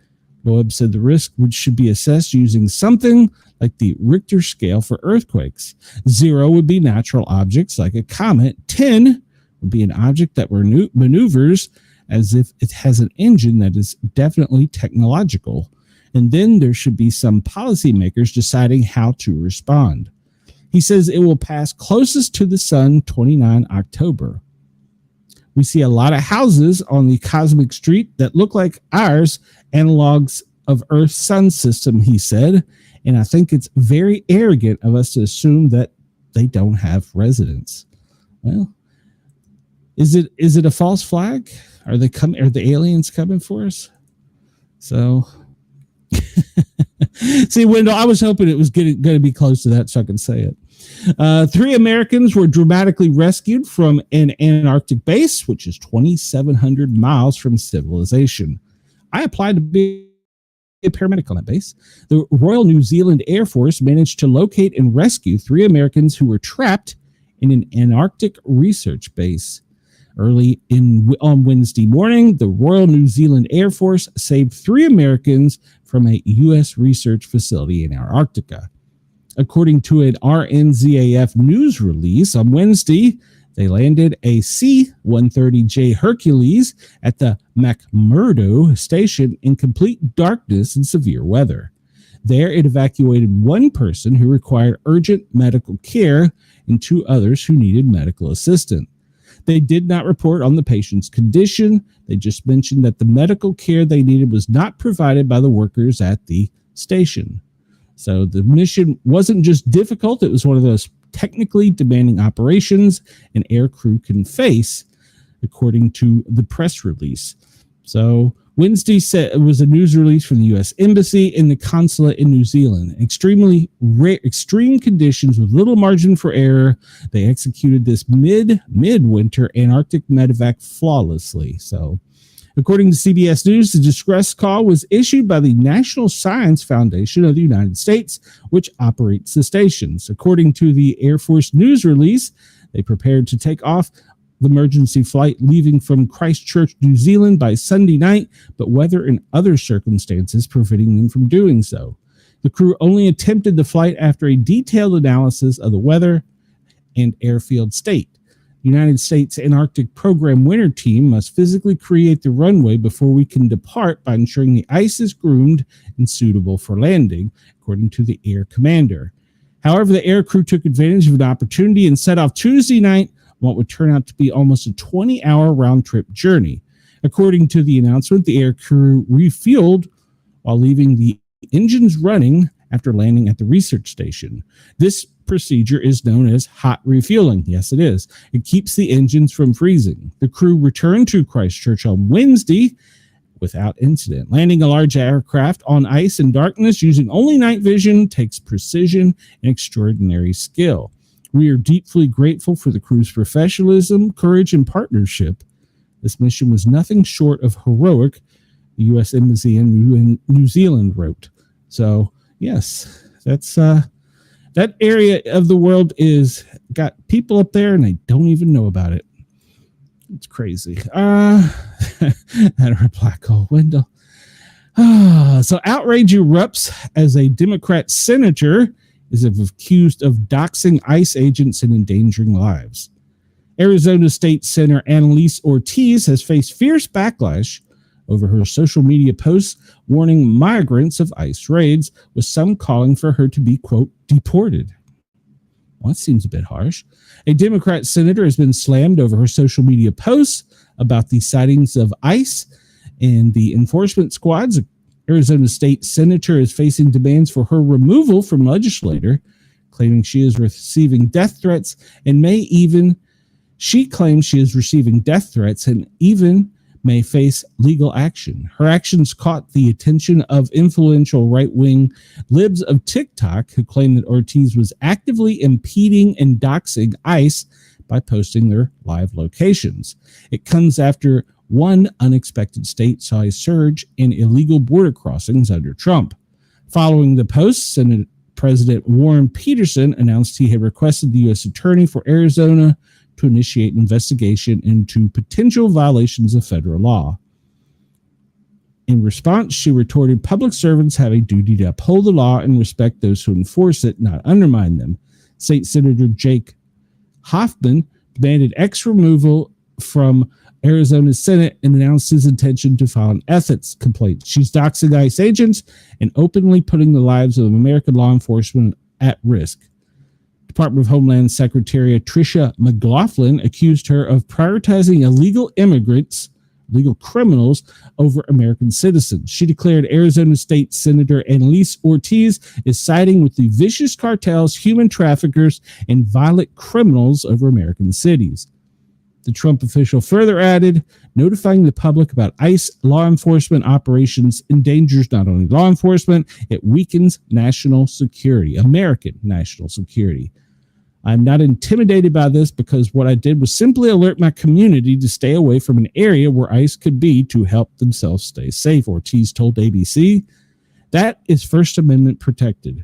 S1: Loeb said the risk should be assessed using something like the Richter scale for earthquakes. 0 would be natural objects like a comet. 10 would be an object that maneuvers as if it has an engine that is definitely technological. And then there should be some policymakers deciding how to respond. He says it will pass closest to the sun 29 October. We see a lot of houses on the cosmic street that look like ours, analogs of Earth's sun system, he said. And I think it's very arrogant of us to assume that they don't have residents. Well, is it a false flag? Are the aliens coming for us? So, see, Wendell, I was hoping it was going to be close to that so I can say it. 3 Americans were dramatically rescued from an Antarctic base, which is 2,700 miles from civilization. I applied to be a paramedic on that base. The Royal New Zealand Air Force managed to locate and rescue 3 Americans who were trapped in an Antarctic research base. Early on Wednesday morning, the Royal New Zealand Air Force saved 3 Americans from a U.S. research facility in Antarctica. According to an RNZAF news release on Wednesday, they landed a C-130J Hercules at the McMurdo station in complete darkness and severe weather. There, it evacuated 1 person who required urgent medical care and 2 others who needed medical assistance. They did not report on the patient's condition. They just mentioned that the medical care they needed was not provided by the workers at the station. So the mission wasn't just difficult, it was one of those technically demanding operations an air crew can face, according to the press release. So Wednesday said it was a news release from the U.S. Embassy and the consulate in New Zealand. Extreme conditions with little margin for error. They executed this midwinter Antarctic medevac flawlessly. So, according to CBS News, the distress call was issued by the National Science Foundation of the United States, which operates the stations. According to the Air Force news release, they prepared to take off the emergency flight leaving from Christchurch, New Zealand by Sunday night, but weather and other circumstances preventing them from doing so. The crew only attempted the flight after a detailed analysis of the weather and airfield state. The United States Antarctic Program Winter Team must physically create the runway before we can depart by ensuring the ice is groomed and suitable for landing, according to the air commander. However, the air crew took advantage of an opportunity and set off Tuesday night what would turn out to be almost a 20-hour round-trip journey. According to the announcement, the air crew refueled while leaving the engines running after landing at the research station. This procedure is known as hot refueling. Yes, it is. It keeps the engines from freezing. The crew returned to Christchurch on Wednesday without incident. Landing a large aircraft on ice and darkness using only night vision takes precision and extraordinary skill. We are deeply grateful for the crew's professionalism, courage, and partnership. This mission was nothing short of heroic, the U.S. Embassy in New Zealand wrote. So, yes, that's that area of the world is got people up there and they don't even know about it. It's crazy. And a black hole window. So outrage erupts as a Democrat senator is accused of doxing ICE agents and endangering lives. Arizona State Senator Annalise Ortiz has faced fierce backlash over her social media posts warning migrants of ICE raids, with some calling for her to be, quote, deported. Well, that seems a bit harsh. A Democrat senator has been slammed over her social media posts about the sightings of ICE and the enforcement squads. Arizona State Senator is facing demands for her removal from legislature, claiming she is receiving death threats and she claims she is receiving death threats and even may face legal action. Her actions caught the attention of influential right-wing libs of TikTok who claim that Ortiz was actively impeding and doxing ICE by posting their live locations. It comes after one unexpected state saw a surge in illegal border crossings under Trump. Following the post, Senate President Warren Peterson announced he had requested the U.S. Attorney for Arizona to initiate an investigation into potential violations of federal law. In response, she retorted, public servants have a duty to uphold the law and respect those who enforce it, not undermine them. State Senator Jake Hoffman demanded X removal from Arizona's Senate and announced his intention to file an ethics complaint. She's doxing ICE agents and openly putting the lives of American law enforcement at risk. Department of Homeland Secretary Tricia McLaughlin accused her of prioritizing illegal criminals over American citizens. She declared Arizona State Senator Annalise Ortiz is siding with the vicious cartels, human traffickers, and violent criminals over American cities. The Trump official further added, notifying the public about ICE law enforcement operations endangers not only law enforcement, it weakens national security, American national security. I'm not intimidated by this because what I did was simply alert my community to stay away from an area where ICE could be to help themselves stay safe, Ortiz told ABC. That is First Amendment protected.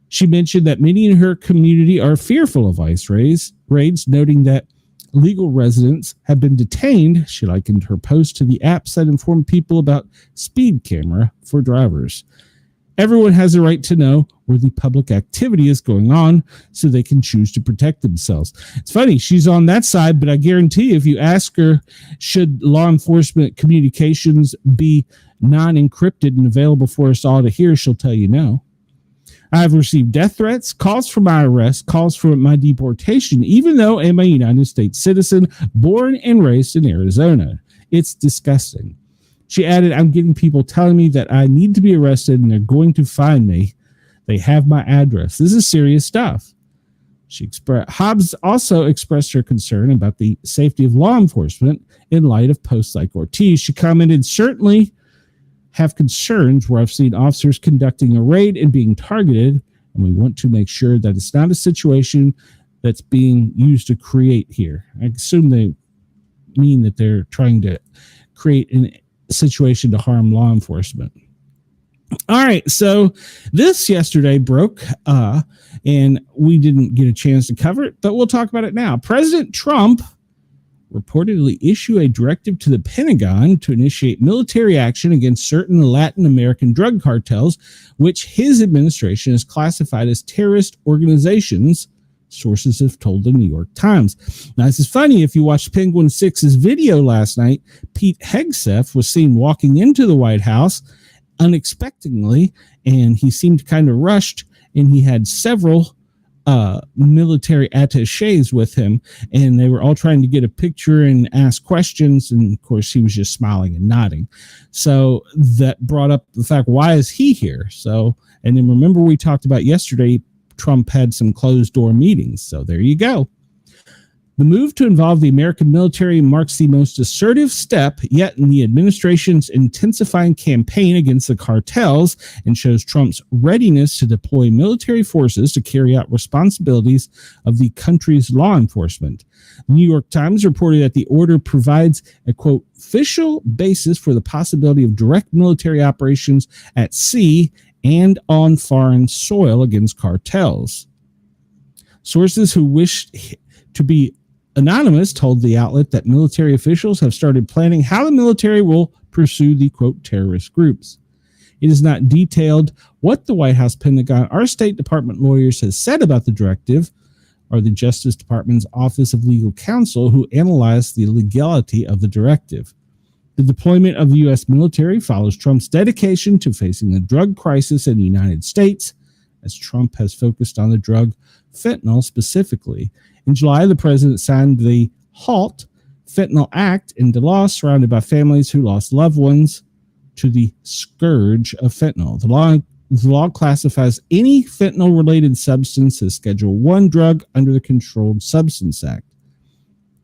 S1: She mentioned that many in her community are fearful of ICE raids, noting that legal residents have been detained. She likened her post to the apps that inform people about speed camera for drivers. Everyone has a right to know where the public activity is going on so they can choose to protect themselves. It's funny, she's on that side, but I guarantee if you ask her, should law enforcement communications be non-encrypted and available for us all to hear, she'll tell you no. I've received death threats, calls for my arrest, calls for my deportation, even though I'm a United States citizen born and raised in Arizona. It's disgusting. She added, I'm getting people telling me that I need to be arrested and they're going to find me. They have my address. This is serious stuff. Hobbs also expressed her concern about the safety of law enforcement in light of posts like Ortiz. She commented, certainly have concerns where I've seen officers conducting a raid and being targeted, and we want to make sure that it's not a situation that's being used to create here. I assume they mean that they're trying to create a situation to harm law enforcement. All right, so this yesterday broke, and we didn't get a chance to cover it, but we'll talk about it now. President Trump reportedly issued a directive to the Pentagon to initiate military action against certain Latin American drug cartels, which his administration has classified as terrorist organizations, sources have told the New York Times. Now, this is funny. If you watched Penguin 6's video last night, Pete Hegseth was seen walking into the White House unexpectedly, and he seemed kind of rushed, and he had several military attaches with him, and they were all trying to get a picture and ask questions, and of course he was just smiling and nodding. So that brought up the fact, why is he here? So, and then remember we talked about yesterday, Trump had some closed door meetings. So there you go. The move to involve the American military marks the most assertive step yet in the administration's intensifying campaign against the cartels and shows Trump's readiness to deploy military forces to carry out responsibilities of the country's law enforcement. The New York Times reported that the order provides a, quote, official basis for the possibility of direct military operations at sea and on foreign soil against cartels. Sources who wish to be anonymous told the outlet that military officials have started planning how the military will pursue the, quote, terrorist groups. It is not detailed what the White House, Pentagon, or State Department lawyers has said about the directive, or the Justice Department's Office of Legal Counsel, who analyzed the legality of the directive. The deployment of the U.S. military follows Trump's dedication to facing the drug crisis in the United States, as Trump has focused on the drug fentanyl specifically. In July, the president signed the HALT Fentanyl Act into law, surrounded by families who lost loved ones to the scourge of fentanyl. The law classifies any fentanyl-related substance as Schedule I drug under the Controlled Substance Act.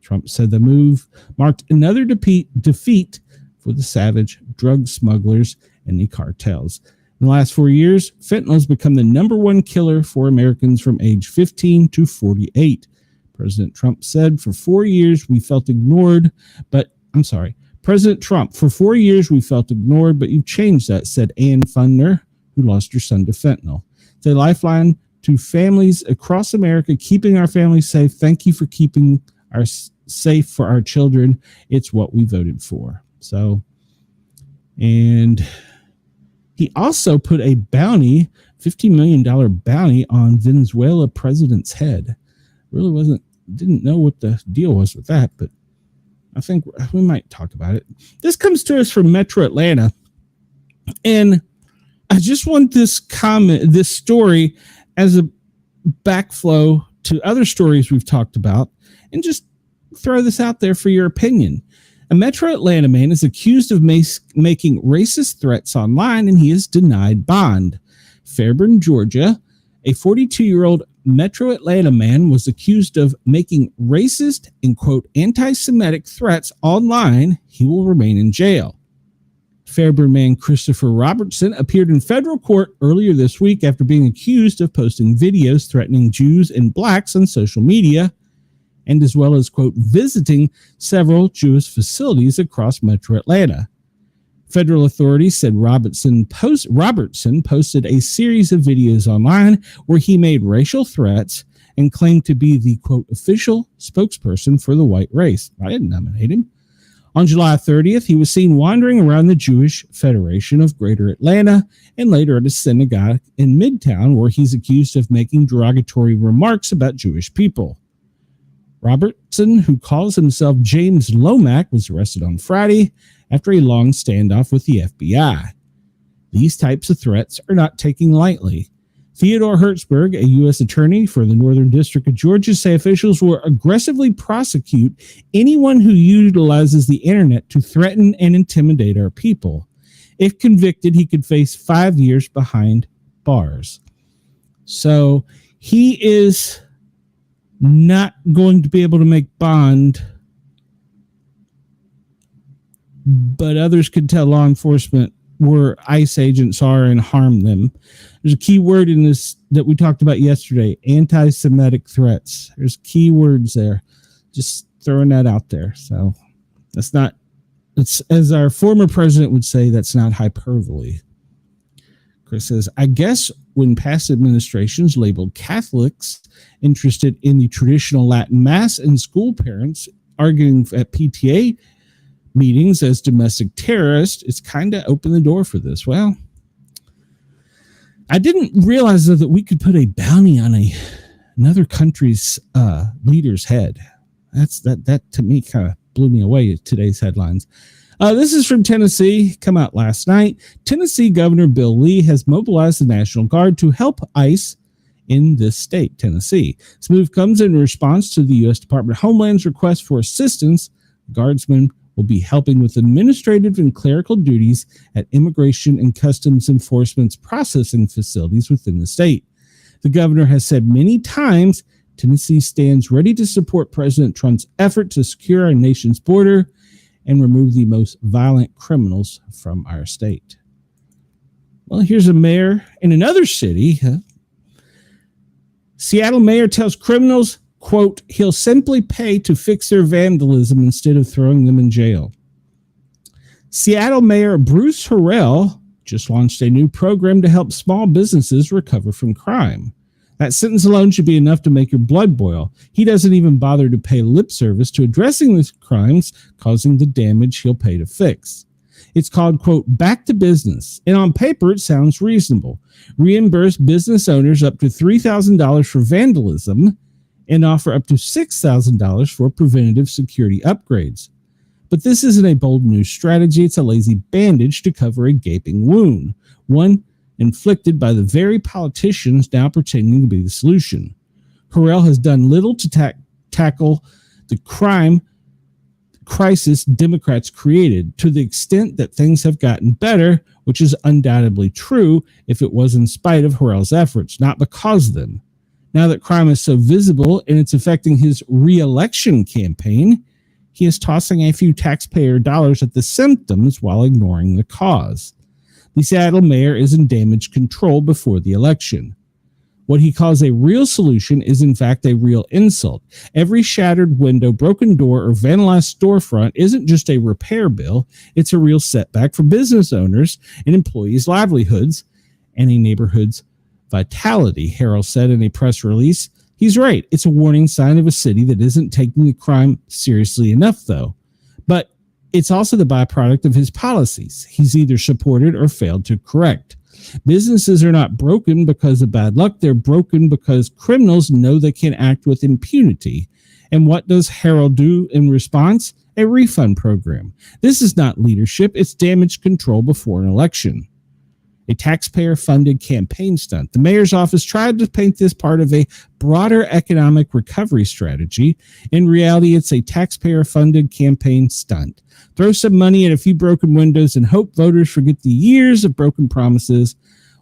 S1: Trump said the move marked another defeat for the savage drug smugglers and the cartels. In the last 4 years, fentanyl has become the number one killer for Americans from age 15 to 48. President Trump said, for 4 years, we felt ignored, President Trump, for 4 years, we felt ignored, but you've changed that, said Ann Fundner, who lost her son to fentanyl. It's a lifeline to families across America, keeping our families safe. Thank you for keeping our safe for our children. It's what we voted for. So, and he also put a bounty, $50 million bounty on Venezuela president's head. Really didn't know what the deal was with that, but I think we might talk about it. This comes to us from Metro Atlanta, and I just want this story as a backflow to other stories we've talked about, and just throw this out there for your opinion. A Metro Atlanta man is accused of making racist threats online, and he is denied bond. Fairburn, Georgia, a 42-year-old Metro Atlanta man was accused of making racist and, quote, anti-Semitic threats online. He will remain in jail. Fairburn man Christopher Robertson appeared in federal court earlier this week after being accused of posting videos threatening Jews and blacks on social media, and as well as, quote, visiting several Jewish facilities across Metro Atlanta. Federal authorities said Robertson posted a series of videos online where he made racial threats and claimed to be the, quote, official spokesperson for the white race. I didn't nominate him. On July 30th, he was seen wandering around the Jewish Federation of Greater Atlanta and later at a synagogue in Midtown, where he's accused of making derogatory remarks about Jewish people. Robertson, who calls himself James Lomack, was arrested on Friday after a long standoff with the FBI. These types of threats are not taken lightly. Theodore Hertzberg, a U.S. attorney for the Northern District of Georgia, say officials will aggressively prosecute anyone who utilizes the internet to threaten and intimidate our people. If convicted, he could face 5 years behind bars. So he is not going to be able to make bond, but others could tell law enforcement where ICE agents are and harm them. There's a key word in this that we talked about yesterday, anti-Semitic threats. There's key words there. Just throwing that out there. So that's not, it's, as our former president would say, that's not hyperbole. Chris says, I guess when past administrations labeled Catholics interested in the traditional Latin Mass and school parents arguing at PTA meetings as domestic terrorists, it's kind of opened the door for this. Well, I didn't realize though that we could put a bounty on another country's leader's head. That to me kind of blew me away at today's headlines. This is from Tennessee, come out last night. Tennessee Governor Bill Lee has mobilized the National Guard to help ICE in this state, Tennessee. This move comes in response to the U.S. Department of Homeland's request for assistance. Guardsmen will be helping with administrative and clerical duties at Immigration and Customs Enforcement's processing facilities within the state. The governor has said many times Tennessee stands ready to support President Trump's effort to secure our nation's border and remove the most violent criminals from our state. Well, here's a mayor in another city. Seattle mayor tells criminals, quote, he'll simply pay to fix their vandalism instead of throwing them in jail. Seattle Mayor Bruce Harrell just launched a new program to help small businesses recover from crime. That sentence alone should be enough to make your blood boil. He doesn't even bother to pay lip service to addressing the crimes causing the damage he'll pay to fix. It's called, quote, back to business. And on paper, it sounds reasonable. Reimburse business owners up to $3,000 for vandalism and offer up to $6,000 for preventative security upgrades. But this isn't a bold new strategy. It's a lazy bandage to cover a gaping wound, one inflicted by the very politicians now pretending to be the solution. Harrell has done little to tackle the crime crisis Democrats created, to the extent that things have gotten better, which is undoubtedly true if it was in spite of Harrell's efforts, not because of them. Now that crime is so visible and it's affecting his re-election campaign, he is tossing a few taxpayer dollars at the symptoms while ignoring the cause. The Seattle mayor is in damage control before the election. What he calls a real solution is in fact a real insult. Every shattered window, broken door, or vandalized storefront isn't just a repair bill. It's a real setback for business owners and employees' livelihoods and a neighborhood's vitality, Harrell said in a press release. He's right. It's a warning sign of a city that isn't taking the crime seriously enough, though. But it's also the byproduct of his policies he's either supported or failed to correct. Businesses are not broken because of bad luck. They're broken because criminals know they can act with impunity. And what does Harrell do in response? A refund program. This is not leadership. It's damage control before an election. A taxpayer-funded campaign stunt. The mayor's office tried to paint this part of a broader economic recovery strategy. In reality, it's a taxpayer-funded campaign stunt. Throw some money at a few broken windows and hope voters forget the years of broken promises.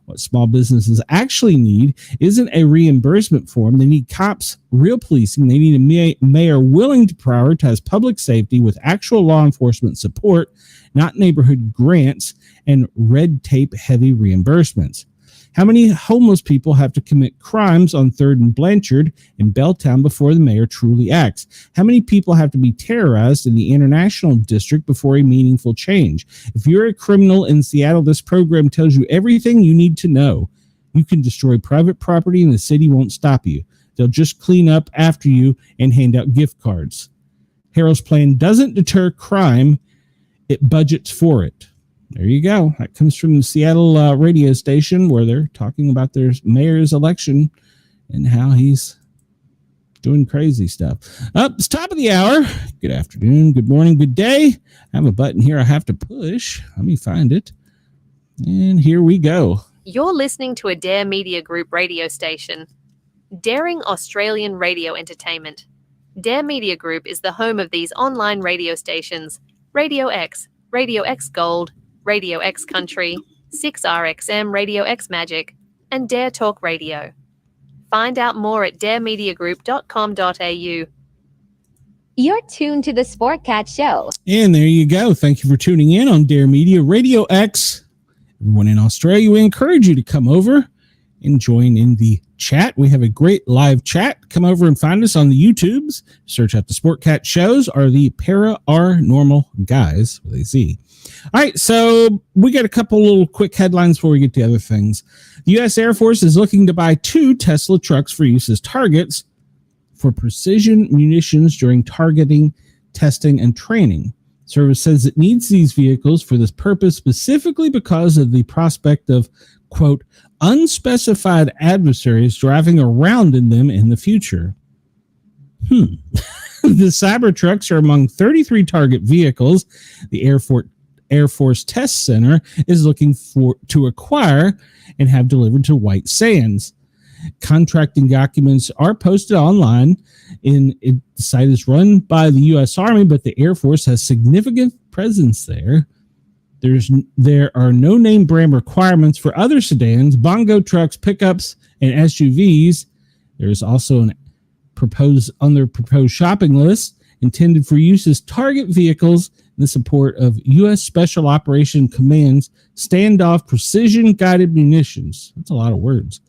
S1: What small businesses actually need isn't a reimbursement form. They need cops, real policing. They need a mayor willing to prioritize public safety with actual law enforcement support, not neighborhood grants and red tape heavy reimbursements. How many homeless people have to commit crimes on 3rd and Blanchard in Belltown before the mayor truly acts? How many people have to be terrorized in the International District before a meaningful change? If you're a criminal in Seattle, this program tells you everything you need to know. You can destroy private property and the city won't stop you. They'll just clean up after you and hand out gift cards. Harrell's plan doesn't deter crime. It budgets for it. There you go. That comes from the Seattle radio station where they're talking about their mayor's election and how he's doing crazy stuff. It's top of the hour. Good afternoon, good morning, good day. I have a button here I have to push. Let me find it. And here we go.
S2: You're listening to a Dare Media Group radio station. Daring Australian Radio Entertainment. Dare Media Group is the home of these online radio stations: Radio X Gold, Radio X Country, 6RXM Radio X Magic, and Dare Talk Radio. Find out more at daremediagroup.com.au.
S3: You're tuned to the Sportcat Show.
S1: And there you go. Thank you for tuning in on Dare Media Radio X. Everyone in Australia, we encourage you to come over and join in the chat. We have a great live chat. Come over and find us on the YouTubes. Search out the Sportcat shows or the Paranormal Guys with a Z. All right, so we got a couple little quick headlines before we get to other things. The U.S. Air Force is looking to buy 2 Tesla trucks for use as targets for precision munitions during targeting, testing, and training. Service says it needs these vehicles for this purpose specifically because of the prospect of, quote, unspecified adversaries driving around in them in the future. The Cybertrucks are among 33 target vehicles the Air Force Test Center is looking to acquire and have delivered to White Sands. Contracting documents are posted online. The site is run by the U.S. Army, but the Air Force has significant presence there. There are no name brand requirements for other sedans, bongo trucks, pickups, and SUVs. There's also on their proposed shopping list intended for use as target vehicles in the support of U.S. Special Operation Command's standoff precision guided munitions. That's a lot of words.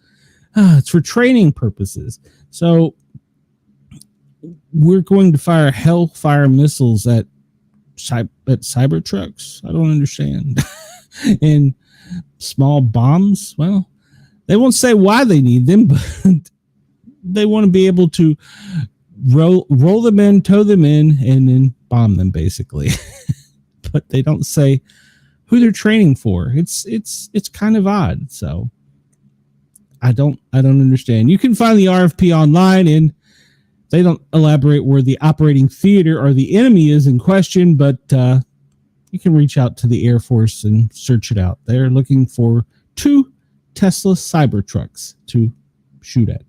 S1: It's for training purposes. So we're going to fire Hellfire missiles at Cybertrucks. I don't understand. And small bombs. Well, they won't say why they need them, but they want to be able to roll them in, tow them in, and then bomb them, basically. But they don't say who they're training for. It's kind of odd. So I don't understand. You can find the RFP online, and they don't elaborate where the operating theater or the enemy is in question, but you can reach out to the Air Force and search it out. They're looking for 2 Tesla Cybertrucks to shoot at.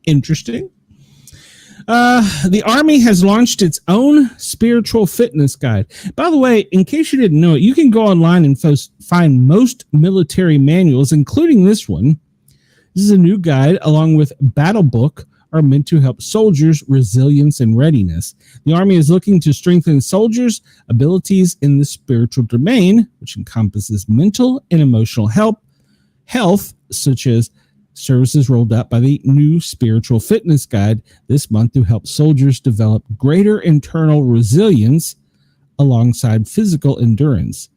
S1: Interesting. The Army has launched its own spiritual fitness guide. By the way, in case you didn't know it, you can go online and find most military manuals, including this one. This is a new guide, along with Battle Book, are meant to help soldiers' resilience and readiness. The Army is looking to strengthen soldiers' abilities in the spiritual domain, which encompasses mental and emotional health, such as services rolled out by the new Spiritual Fitness Guide this month to help soldiers develop greater internal resilience alongside physical endurance.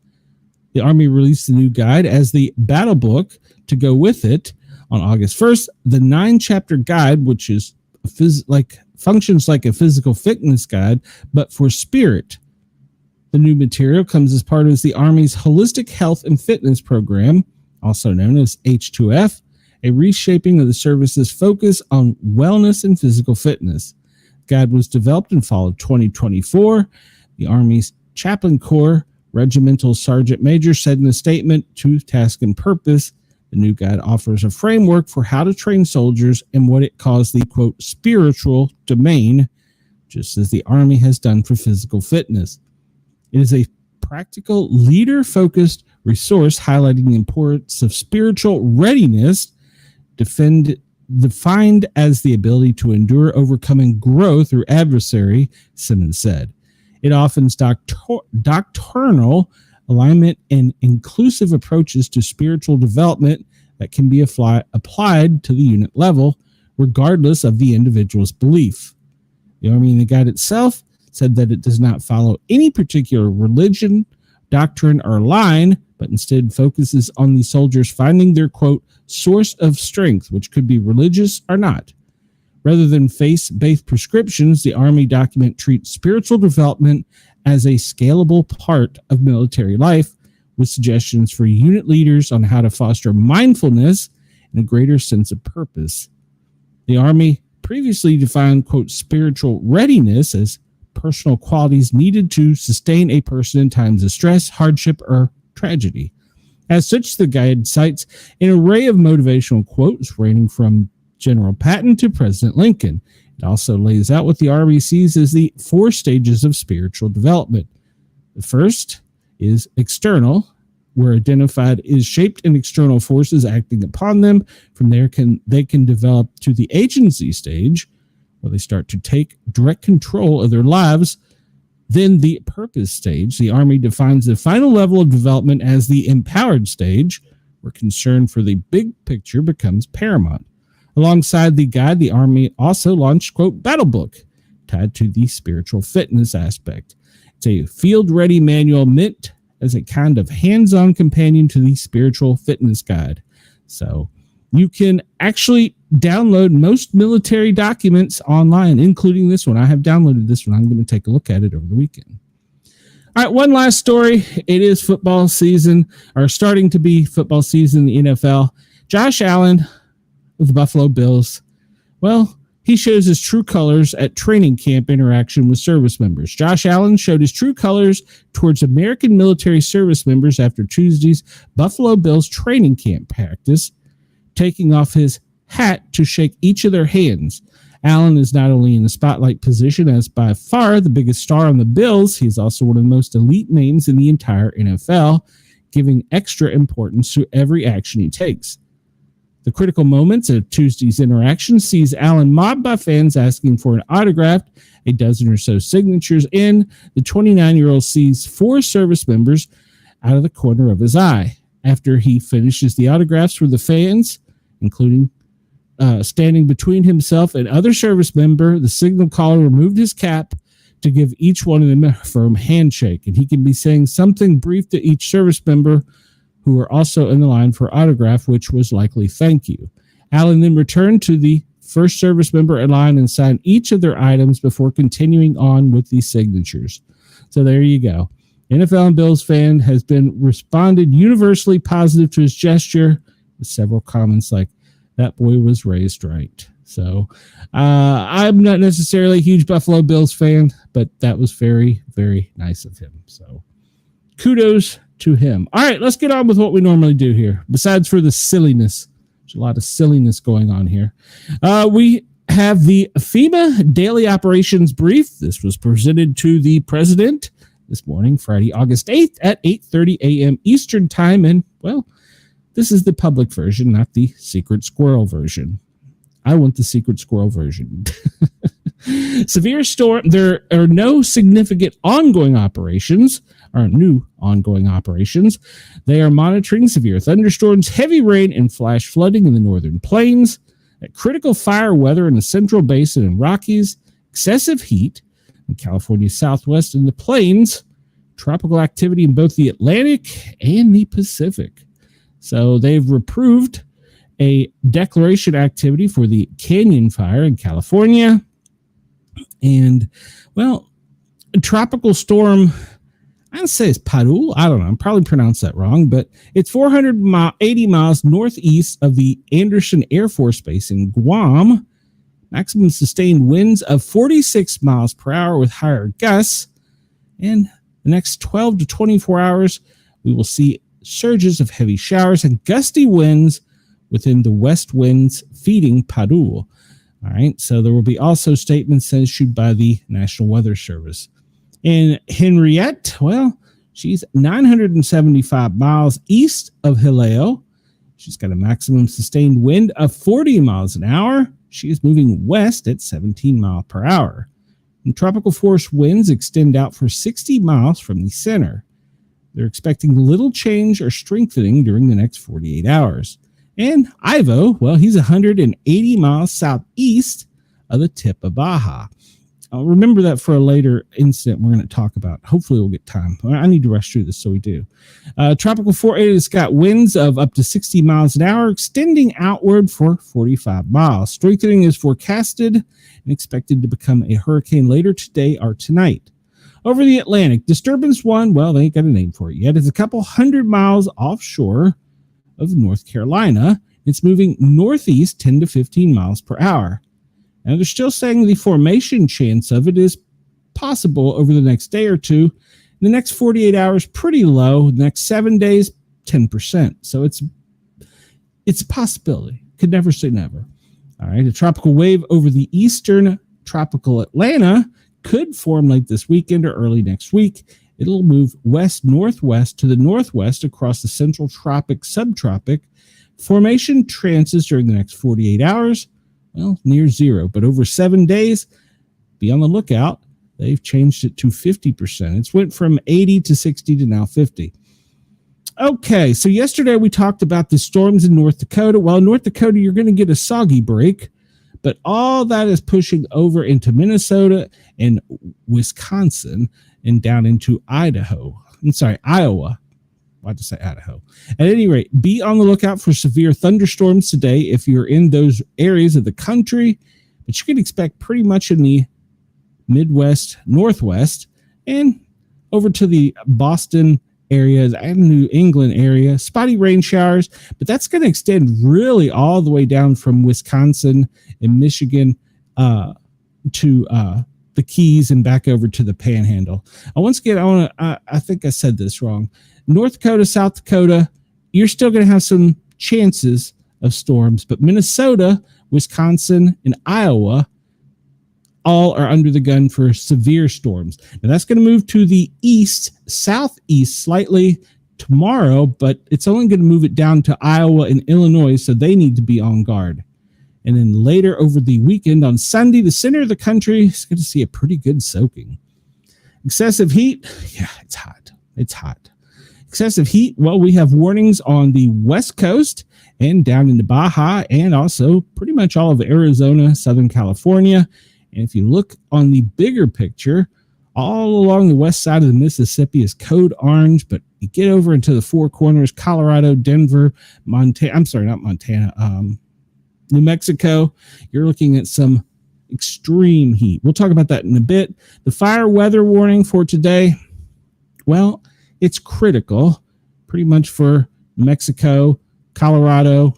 S1: The Army released the new guide as the Battle Book to go with it on August 1st. The 9-chapter guide, which is functions like a physical fitness guide, but for spirit. The new material comes as part of the Army's Holistic Health and Fitness Program, also known as H2F, a reshaping of the service's focus on wellness and physical fitness. The guide was developed in fall of 2024. The Army's Chaplain Corps Regimental Sergeant Major said in a statement, to task and purpose, the new guide offers a framework for how to train soldiers in what it calls the, quote, spiritual domain, just as the Army has done for physical fitness. It is a practical, leader-focused resource highlighting the importance of spiritual readiness, defined as the ability to endure, overcoming growth through adversary, Simmons said. It offers doctrinal alignment and inclusive approaches to spiritual development that can be applied to the unit level, regardless of the individual's belief. The Army in the guide itself said that it does not follow any particular religion, doctrine, or line, but instead focuses on the soldiers finding their, quote, source of strength, which could be religious or not. Rather than faith-based prescriptions, the Army document treats spiritual development as a scalable part of military life, with suggestions for unit leaders on how to foster mindfulness and a greater sense of purpose. The Army previously defined, quote, spiritual readiness as personal qualities needed to sustain a person in times of stress, hardship, or tragedy. As such, the guide cites an array of motivational quotes ranging from General Patton to President Lincoln. It also lays out what the Army sees as the 4 stages of spiritual development. The first is external, were identified is shaped in external forces acting upon them. From there, they can develop to the agency stage, where they start to take direct control of their lives. Then the purpose stage. The Army defines the final level of development as the empowered stage, where concern for the big picture becomes paramount. Alongside the guide, the Army also launched, quote, battle book, tied to the spiritual fitness aspect. It's a field-ready manual meant as a kind of hands-on companion to the spiritual fitness guide. So you can actually download most military documents online, including this one. I have downloaded this one. I'm going to take a look at it over the weekend. All right, one last story. It is football season, or starting to be football season in the NFL. Josh Allen of the Buffalo Bills, well, he shows his true colors at training camp interaction with service members. Josh Allen showed his true colors towards American military service members after Tuesday's Buffalo Bills training camp practice, taking off his hat to shake each of their hands. Allen is not only in the spotlight position as by far the biggest star on the Bills, he's also one of the most elite names in the entire NFL, giving extra importance to every action he takes. The critical moments of Tuesday's interaction sees Allen mobbed by fans asking for an autograph, a dozen or so signatures in. The 29-year-old sees 4 service members out of the corner of his eye. After he finishes the autographs for the fans, including standing between himself and other service member, the signal caller removed his cap to give each one of them a firm handshake. And he can be saying something brief to each service member who were also in the line for autograph, which was likely thank you. Allen then returned to the first service member in line and signed each of their items before continuing on with the signatures. So there you go. NFL and Bills fan has been responded universally positive to his gesture, with several comments like, that boy was raised right. So I'm not necessarily a huge Buffalo Bills fan, but that was very, very nice of him. So kudos to him. All right, let's get on with what we normally do here. Besides for the silliness, there's a lot of silliness going on here. We have the FEMA Daily Operations Brief. This was presented to the president this morning, Friday, August 8th at 8:30 a.m. Eastern Time. And, well, this is the public version, not the secret squirrel version. I want the secret squirrel version. Severe storm. There are no significant ongoing operations, or new ongoing operations. They are monitoring severe thunderstorms, heavy rain, and flash flooding in the northern plains, critical fire weather in the central basin and Rockies, excessive heat in California's southwest and the plains, tropical activity in both the Atlantic and the Pacific. So they've approved a declaration activity for the Canyon Fire in California. And, well, a tropical storm, I'd say it's Padul. I don't know. I'm probably pronounced that wrong, but it's 480 miles northeast of the Anderson Air Force Base in Guam. Maximum sustained winds of 46 miles per hour with higher gusts. And the next 12 to 24 hours, we will see surges of heavy showers and gusty winds within the west winds feeding Padul. All right, so there will be also statements issued by the National Weather Service. And Henriette, well, she's 975 miles east of Hileo. She's got a maximum sustained wind of 40 miles an hour. She is moving west at 17 miles per hour. And tropical force winds extend out for 60 miles from the center. They're expecting little change or strengthening during the next 48 hours. And Ivo, well, he's 180 miles southeast of the tip of Baja. I'll remember that for a later incident we're going to talk about. Hopefully we'll get time. I need to rush through this, so we do. Tropical 480 has got winds of up to 60 miles an hour, extending outward for 45 miles. Strengthening is forecasted and expected to become a hurricane later today or tonight. Over the Atlantic, Disturbance 1, well, they ain't got a name for it yet. It's a couple hundred miles offshore of North Carolina. It's moving northeast 10 to 15 miles per hour. Now, they're still saying the formation chance of it is possible over the next day or two. In the next 48 hours, pretty low. The next 7 days, 10%. So it's a possibility. Could never say never. All right, a tropical wave over the eastern tropical Atlanta could form late this weekend or early next week It'll move west-northwest to the northwest across the central tropic subtropic. Formation chances during the next 48 hours, well, near zero. But over 7 days, be on the lookout. They've changed it to 50%. It's went from 80 to 60 to now 50. Okay, so yesterday we talked about the storms in North Dakota. Well, in North Dakota, you're going to get a soggy break, but all that is pushing over into Minnesota and Wisconsin and down into Iowa. Why'd I say Idaho? At any rate, be on the lookout for severe thunderstorms today if you're in those areas of the country, but you can expect pretty much in the Midwest, Northwest, and over to the Boston areas and New England area, spotty rain showers, but that's going to extend really all the way down from Wisconsin and Michigan to the Keys and back over to the Panhandle. Once again, I think I said this wrong. North Dakota, South Dakota, you're still going to have some chances of storms, but Minnesota, Wisconsin, and Iowa all are under the gun for severe storms. Now that's going to move to the east, southeast slightly tomorrow, but it's only going to move it down to Iowa and Illinois, so they need to be on guard. And then later over the weekend on Sunday, the center of the country is going to see a pretty good soaking. Excessive heat, yeah, it's hot. It's hot. Excessive heat, well, we have warnings on the West Coast and down into Baja and also pretty much all of Arizona, Southern California. And if you look on the bigger picture, all along the west side of the Mississippi is code orange, but you get over into the Four Corners, Colorado, Denver, Montana, I'm sorry, not Montana, New Mexico, you're looking at some extreme heat. We'll talk about that in a bit. The fire weather warning for today, well, it's critical pretty much for Mexico, Colorado,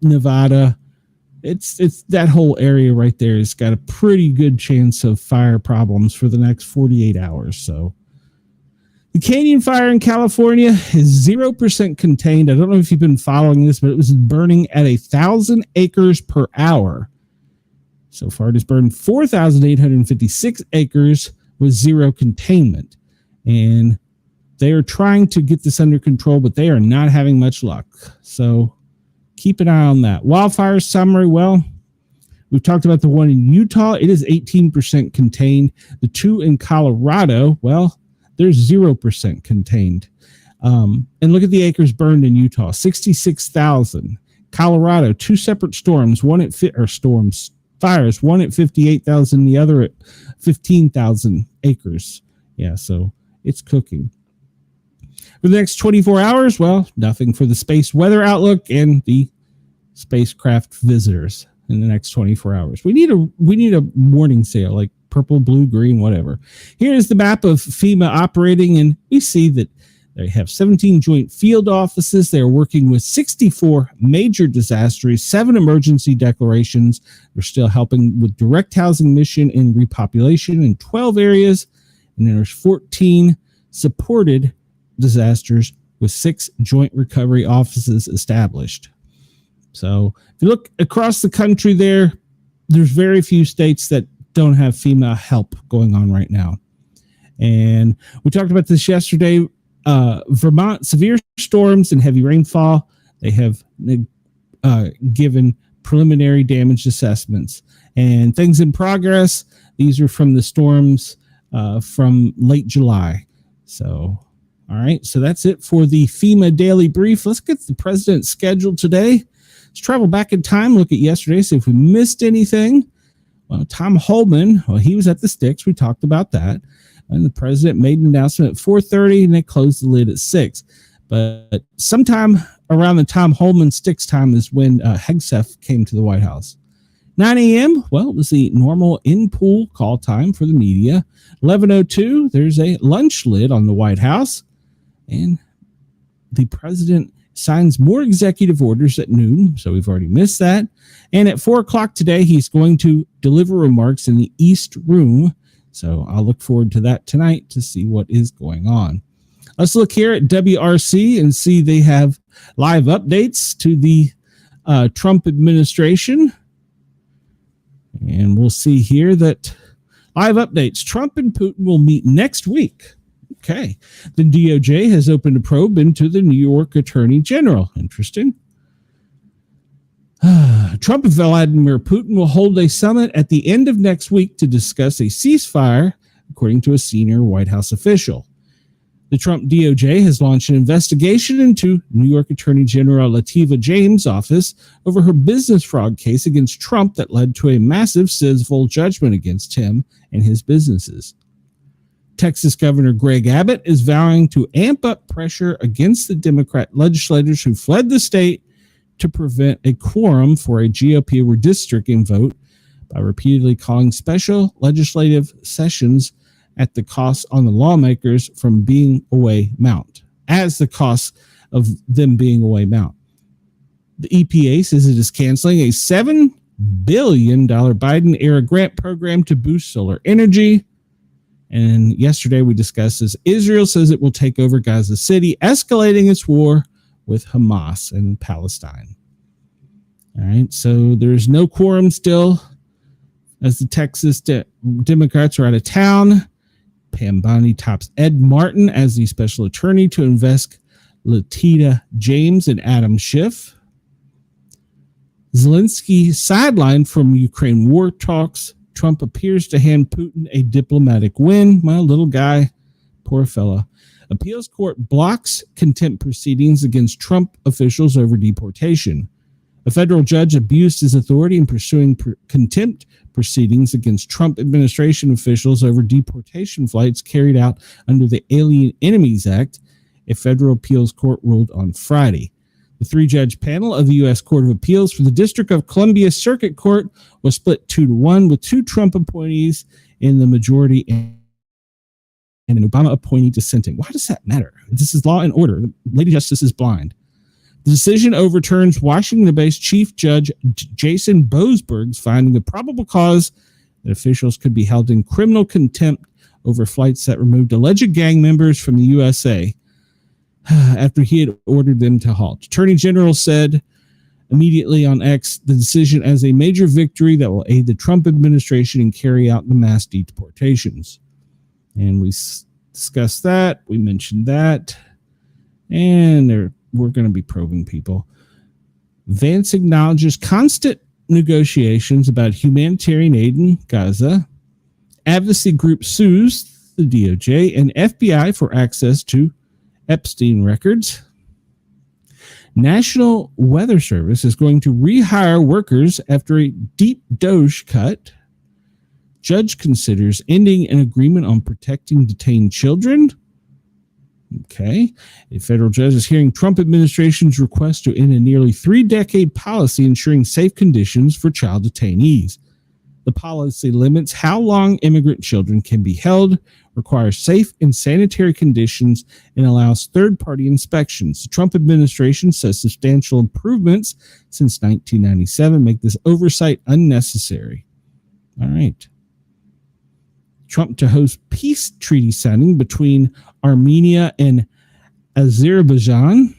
S1: Nevada. It's that whole area right there has got a pretty good chance of fire problems for the next 48 hours. So the Canyon fire in California is 0% contained. I don't know if you've been following this, but it was burning at 1,000 acres per hour. So far, it has burned 4,856 acres with zero containment. And they are trying to get this under control, but they are not having much luck. So keep an eye on that. Wildfires summary, well, we've talked about the one in Utah. It is 18% contained. The two in Colorado, well, they're 0% contained. And look at the acres burned in Utah, 66,000. Colorado, two separate storms, fires, one at 58,000, the other at 15,000 acres. Yeah, so it's cooking. For the next 24 hours, well, nothing for the space weather outlook and the spacecraft visitors in the next 24 hours. We need a warning sail, like purple, blue, green, whatever. Here is the map of FEMA operating, and we see that they have 17 joint field offices. They are working with 64 major disasters, 7 emergency declarations. They're still helping with direct housing mission and repopulation in 12 areas, and then there's 14 supported disasters with 6 joint recovery offices established. So if you look across the country there's very few states that don't have FEMA help going on right now. And we talked about this yesterday. Vermont, severe storms and heavy rainfall. They have given preliminary damage assessments and things in progress. These are from the storms from late July. So all right, so that's it for the FEMA Daily Brief. Let's get the president's schedule today. Let's travel back in time, look at yesterday, see if we missed anything. Well, Tom Holman, he was at the Sticks. We talked about that. And the president made an announcement at 4:30, and they closed the lid at 6. But sometime around the Tom Holman Sticks time is when Hegseth came to the White House. 9 a.m., well, it was the normal in-pool call time for the media. 11:02, there's a lunch lid on the White House. And the president signs more executive orders at noon, so we've already missed that. And at 4 o'clock today, he's going to deliver remarks in the East Room. So I'll look forward to that tonight to see what is going on. Let's look here at WRC and see they have live updates to the Trump administration. And we'll see here that Live updates. Trump and Putin will meet next week. Okay. The DOJ has opened a probe into the New York Attorney General. Interesting. Trump and Vladimir Putin will hold a summit at the end of next week to discuss a ceasefire, according to a senior White House official. The Trump DOJ has launched an investigation into New York Attorney General Letitia James' office over her business fraud case against Trump that led to a massive civil judgment against him and his businesses. Texas Governor Greg Abbott is vowing to amp up pressure against the Democrat legislators who fled the state to prevent a quorum for a GOP redistricting vote by repeatedly calling special legislative sessions at the cost on the lawmakers from being away mount, as the cost of them being away mount. The EPA says it is canceling a $7 billion Biden-era grant program to boost solar energy. And yesterday we discussed this. Israel says it will take over Gaza City, escalating its war with Hamas and Palestine. All right, so there's no quorum still as the Texas Democrats are out of town. Pam Bondi tops Ed Martin as the special attorney to invest Letitia James and Adam Schiff. Zelensky sidelined from Ukraine war talks. Trump appears to hand Putin a diplomatic win. My little guy, poor fella. Appeals court blocks contempt proceedings against Trump officials over deportation. A federal judge abused his authority in pursuing contempt proceedings against Trump administration officials over deportation flights carried out under the Alien Enemies Act, a federal appeals court ruled on Friday. The three-judge panel of the U.S. Court of Appeals for the District of Columbia Circuit Court was split 2-1 with two Trump appointees in the majority and an Obama appointee dissenting. Why does that matter? This is law and order. The Lady Justice is blind. The decision overturns Washington-based Chief Judge Jason Boasberg's finding of probable cause that officials could be held in criminal contempt over flights that removed alleged gang members from the USA after he had ordered them to halt. Attorney General said immediately on X the decision as a major victory that will aid the Trump administration in carry out the mass deportations. And we discussed that. We mentioned that. And we're going to be probing people. Vance acknowledges constant negotiations about humanitarian aid in Gaza. Advocacy group sues the DOJ and FBI for access to Epstein records. National Weather Service is going to rehire workers after a deep DOJ cut. Judge considers ending an agreement on protecting detained children. Okay. A federal judge is hearing Trump administration's request to end a nearly 3-decade policy ensuring safe conditions for child detainees. The policy limits how long immigrant children can be held, requires safe and sanitary conditions, and allows third-party inspections. The Trump administration says substantial improvements since 1997 make this oversight unnecessary. All right. Trump to host peace treaty signing between Armenia and Azerbaijan.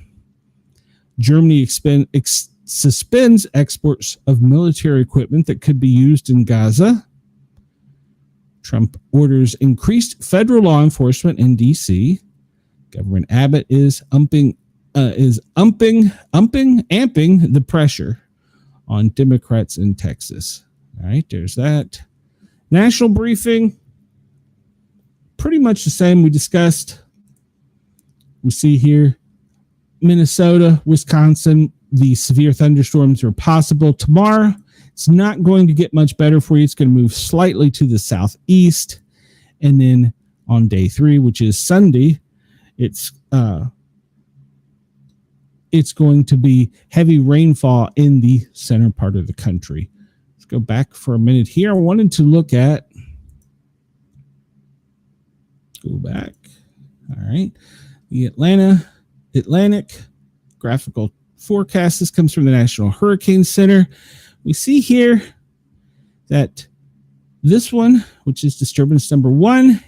S1: Germany suspends exports of military equipment that could be used in Gaza. Trump orders increased federal law enforcement in D.C. Governor Abbott is amping the pressure on Democrats in Texas. All right, there's that. National briefing. Pretty much the same we discussed. We see here Minnesota, Wisconsin, the severe thunderstorms are possible tomorrow. It's not going to get much better for you. It's going to move slightly to the southeast. And then on day 3, which is Sunday, it's going to be heavy rainfall in the center part of the country. Let's go back for a minute here. I wanted to look at Go back. All right. The Atlantic graphical forecast. This comes from the National Hurricane Center. We see here that this one, which is disturbance number 1,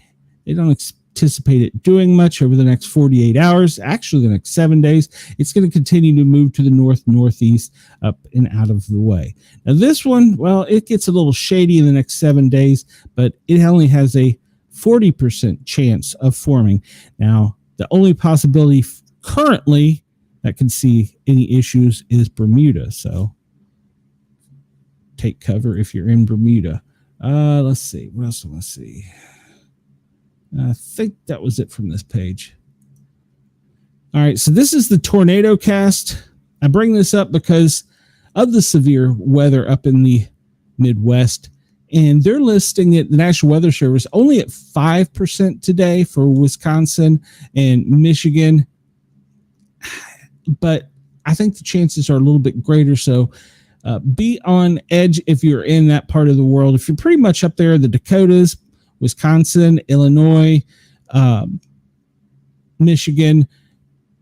S1: they don't anticipate it doing much over the next 48 hours. Actually, the next 7 days, it's going to continue to move to the northeast, up and out of the way. Now, this one, well, it gets a little shady in the next 7 days, but it only has a 40% chance of forming. Now, the only possibility currently that can see any issues is Bermuda. So take cover if you're in Bermuda. Let's see. What else do I want to see? I think that was it from this page. All right, so this is the tornado cast. I bring this up because of the severe weather up in the Midwest, and they're listing it, the National Weather Service, only at 5% today for Wisconsin and Michigan. But I think the chances are a little bit greater, so be on edge if you're in that part of the world. If you're pretty much up there in the Dakotas, Wisconsin, Illinois, Michigan,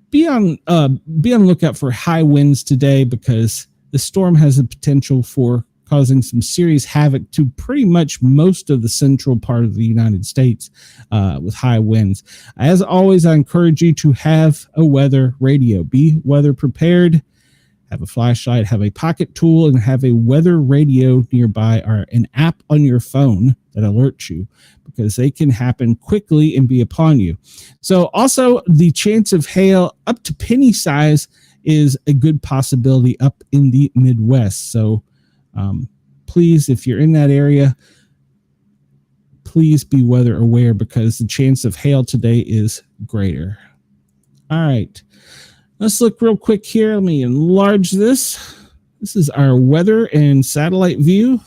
S1: be on the lookout for high winds today, because the storm has the potential for causing some serious havoc to pretty much most of the central part of the United States with high winds. As always, I encourage you to have a weather radio. Be weather prepared. Have a flashlight, have a pocket tool, and have a weather radio nearby, or an app on your phone that alerts you, because they can happen quickly and be upon you. So also, the chance of hail up to penny size is a good possibility up in the Midwest. So please, if you're in that area, please be weather aware, because the chance of hail today is greater. All right. Let's look real quick here. Let me enlarge this. This is our weather and satellite view.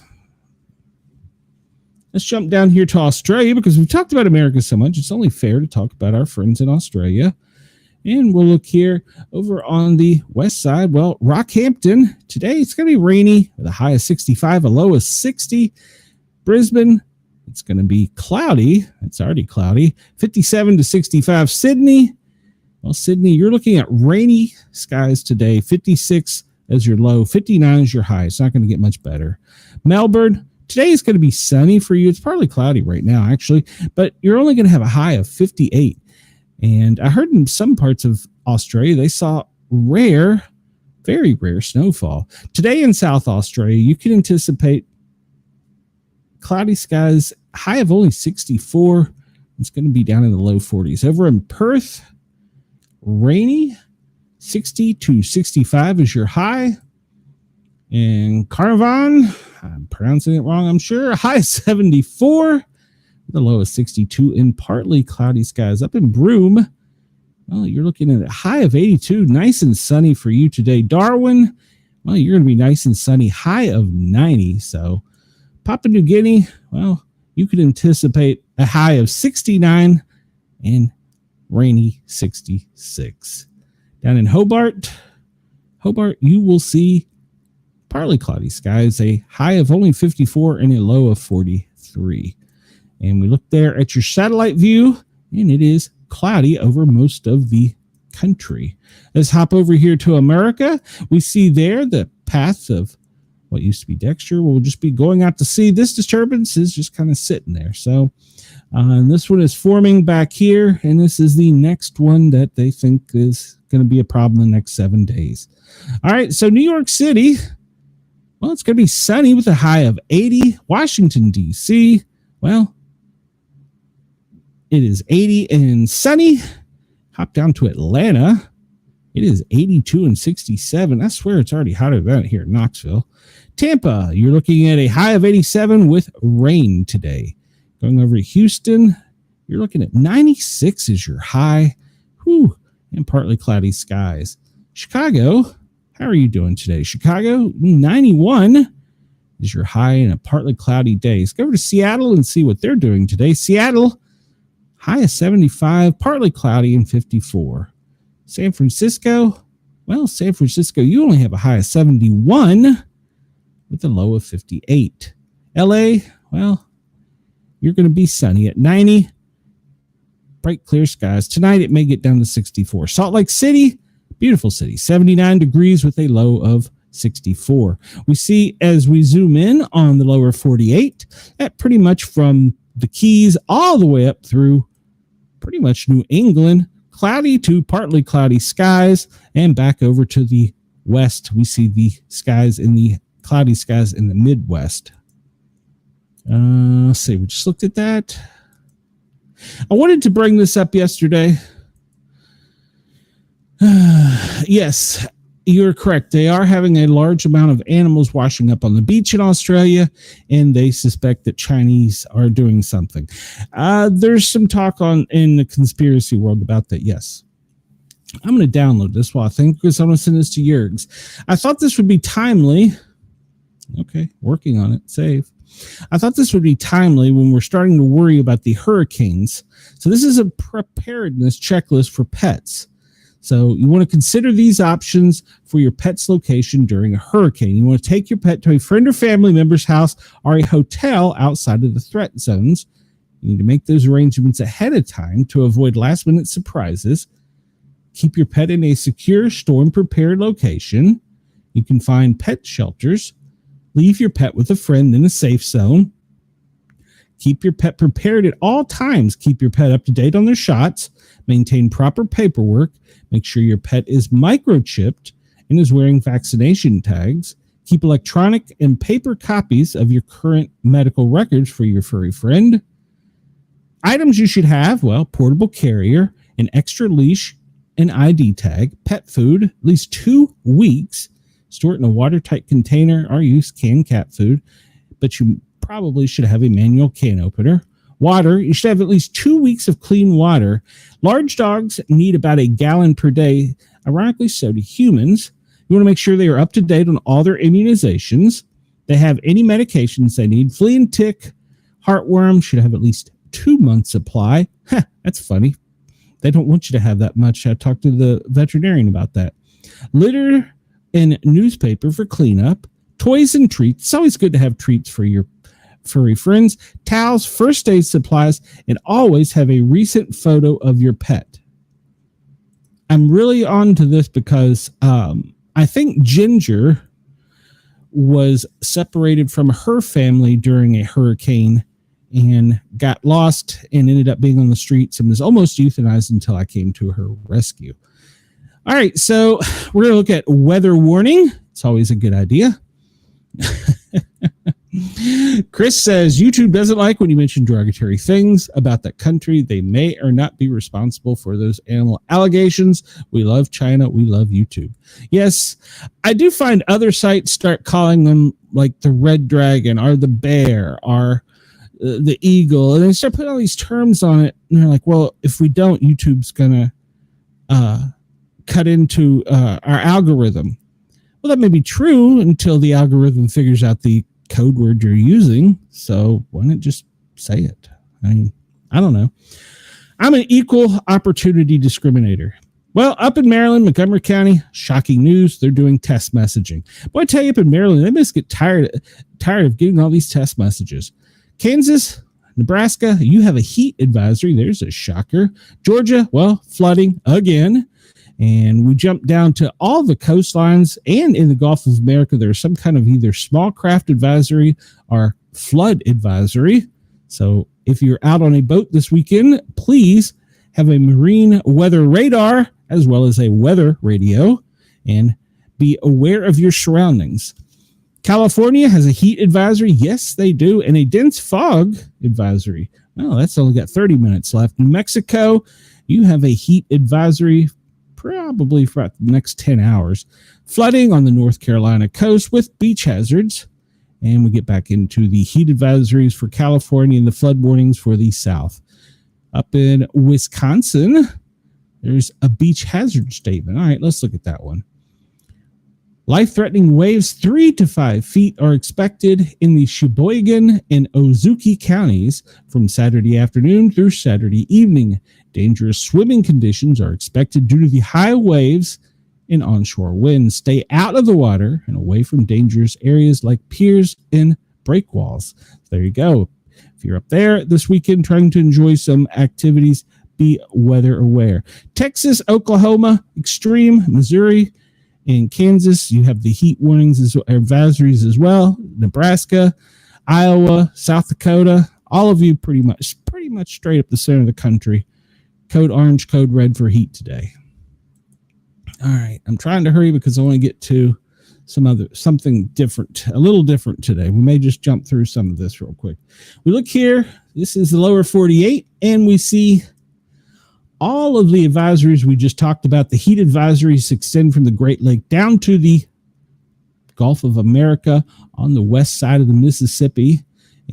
S1: Let's jump down here to Australia, because we've talked about America so much. It's only fair to talk about our friends in Australia. And we'll look here over on the west side. Well, Rockhampton, today it's going to be rainy with a high of 65, a low of 60. Brisbane, it's going to be cloudy. It's already cloudy. 57 to 65. Sydney, well, Sydney, you're looking at rainy skies today. 56 as your low, 59 as your high. It's not going to get much better. Melbourne, today is going to be sunny for you. It's partly cloudy right now, actually, but you're only going to have a high of 58. And I heard in some parts of Australia, they saw rare, very rare snowfall. Today in South Australia, you can anticipate cloudy skies, high of only 64. It's going to be down in the low 40s. Over in Perth, rainy, 60 to 65 is your high. In Carnarvon, I'm pronouncing it wrong, I'm sure, high 74, the low is 62, and partly cloudy skies. Up in Broome, well, you're looking at a high of 82, nice and sunny for you today. Darwin, well, you're going to be nice and sunny, high of 90. So Papua New Guinea, well, you could anticipate a high of 69 and rainy 66. Down in Hobart, you will see partly cloudy skies, a high of only 54 and a low of 43. And we look there at your satellite view, and it is cloudy over most of the country. Let's hop over here to America. We see there the path of what used to be Dexter will just be going out to sea. This disturbance is just kind of sitting there. So and this one is forming back here, and this is the next one that they think is going to be a problem in the next 7 days. All right, so New York City, well, it's going to be sunny with a high of 80. Washington, D.C., well, it is 80 and sunny. Hop down to Atlanta. It is 82 and 67. I swear it's already hotter than it here in Knoxville. Tampa, you're looking at a high of 87 with rain today. Going over to Houston, you're looking at 96 is your high. Whew, and partly cloudy skies. Chicago, how are you doing today? Chicago, 91 is your high and a partly cloudy day. Let's go over to Seattle and see what they're doing today. Seattle, high of 75, partly cloudy and 54. San Francisco, well, San Francisco, you only have a high of 71 with a low of 58. LA, well, you're going to be sunny at 90. Bright, clear skies. Tonight, it may get down to 64. Salt Lake City, beautiful city, 79 degrees with a low of 64. We see as we zoom in on the lower 48, that pretty much from the Keys all the way up through pretty much New England, cloudy to partly cloudy skies, and back over to the west, we see the cloudy skies in the Midwest. Let's see, we just looked at that. I wanted to bring this up yesterday. Yes, you're correct. They are having a large amount of animals washing up on the beach in Australia, and they suspect that Chinese are doing something. There's some talk in the conspiracy world about that, yes. I'm going to download this while I think, because I'm going to send this to Yergs. I thought this would be timely. Okay, working on it. Save. I thought this would be timely when we're starting to worry about the hurricanes. So this is a preparedness checklist for pets. So you want to consider these options for your pet's location during a hurricane. You want to take your pet to a friend or family member's house or a hotel outside of the threat zones. You need to make those arrangements ahead of time to avoid last-minute surprises. Keep your pet in a secure, storm-prepared location. You can find pet shelters. Leave your pet with a friend in a safe zone. Keep your pet prepared at all times. Keep your pet up to date on their shots. Maintain proper paperwork. Make sure your pet is microchipped and is wearing vaccination tags. Keep electronic and paper copies of your current medical records for your furry friend. Items you should have, well, portable carrier, an extra leash, an ID tag, pet food, at least 2 weeks. Store it in a watertight container or use canned cat food, but you probably should have a manual can opener. Water, you should have at least 2 weeks of clean water. Large dogs need about a gallon per day. Ironically, so do humans. You want to make sure they are up to date on all their immunizations. They have any medications they need. Flea and tick, heartworm should have at least 2 months supply. That's funny. They don't want you to have that much. I talked to the veterinarian about that. Litter and newspaper for cleanup. Toys and treats. It's always good to have treats for your furry friends. Towels, first aid supplies, and always have a recent photo of your pet. I'm really on to this because I think Ginger was separated from her family during a hurricane and got lost and ended up being on the streets and was almost euthanized until I came to her rescue. All right, so we're going to look at weather warning. It's always a good idea. Chris says, YouTube doesn't like when you mention derogatory things about that country. They may or not be responsible for those animal allegations. We love China. We love YouTube. Yes, I do find other sites start calling them like the red dragon or the bear or the eagle. And they start putting all these terms on it. And they're like, well, if we don't, YouTube's going to cut into our algorithm. Well, that may be true until the algorithm figures out the code word you're using. So why not just say it? I mean, I don't know. I'm an equal opportunity discriminator. Well, up in Maryland, Montgomery County, shocking news. They're doing test messaging. Boy, I tell you, up in Maryland, they must get tired of getting all these test messages. Kansas, Nebraska, you have a heat advisory. There's a shocker. Georgia, well, flooding again. And we jump down to all the coastlines, and in the Gulf of America, there's some kind of either small craft advisory or flood advisory. So if you're out on a boat this weekend, please have a marine weather radar as well as a weather radio and be aware of your surroundings. California has a heat advisory. Yes, they do. And a dense fog advisory. Well, that's only got 30 minutes left. New Mexico, you have a heat advisory probably for the next 10 hours. Flooding on the North Carolina coast with beach hazards. And we get back into the heat advisories for California and the flood warnings for the South. Up in Wisconsin, there's a beach hazard statement. All right, let's look at that one. Life-threatening waves 3 to 5 feet are expected in the Sheboygan and Ozaukee counties from Saturday afternoon through Saturday evening. Dangerous swimming conditions are expected due to the high waves and onshore winds. Stay out of the water and away from dangerous areas like piers and breakwalls. There you go. If you're up there this weekend trying to enjoy some activities, be weather aware. Texas, Oklahoma, extreme, Missouri, and Kansas, you have the heat warnings advisories as well. Nebraska, Iowa, South Dakota, all of you pretty much straight up the center of the country. code orange, code red for heat today. All right, I'm trying to hurry because I want to get to something different, a little different today. We may just jump through some of this real quick. We look here. This is the lower 48, and we see all of the advisories we just talked about. The heat advisories extend from the Great Lake down to the Gulf of America on the west side of the Mississippi.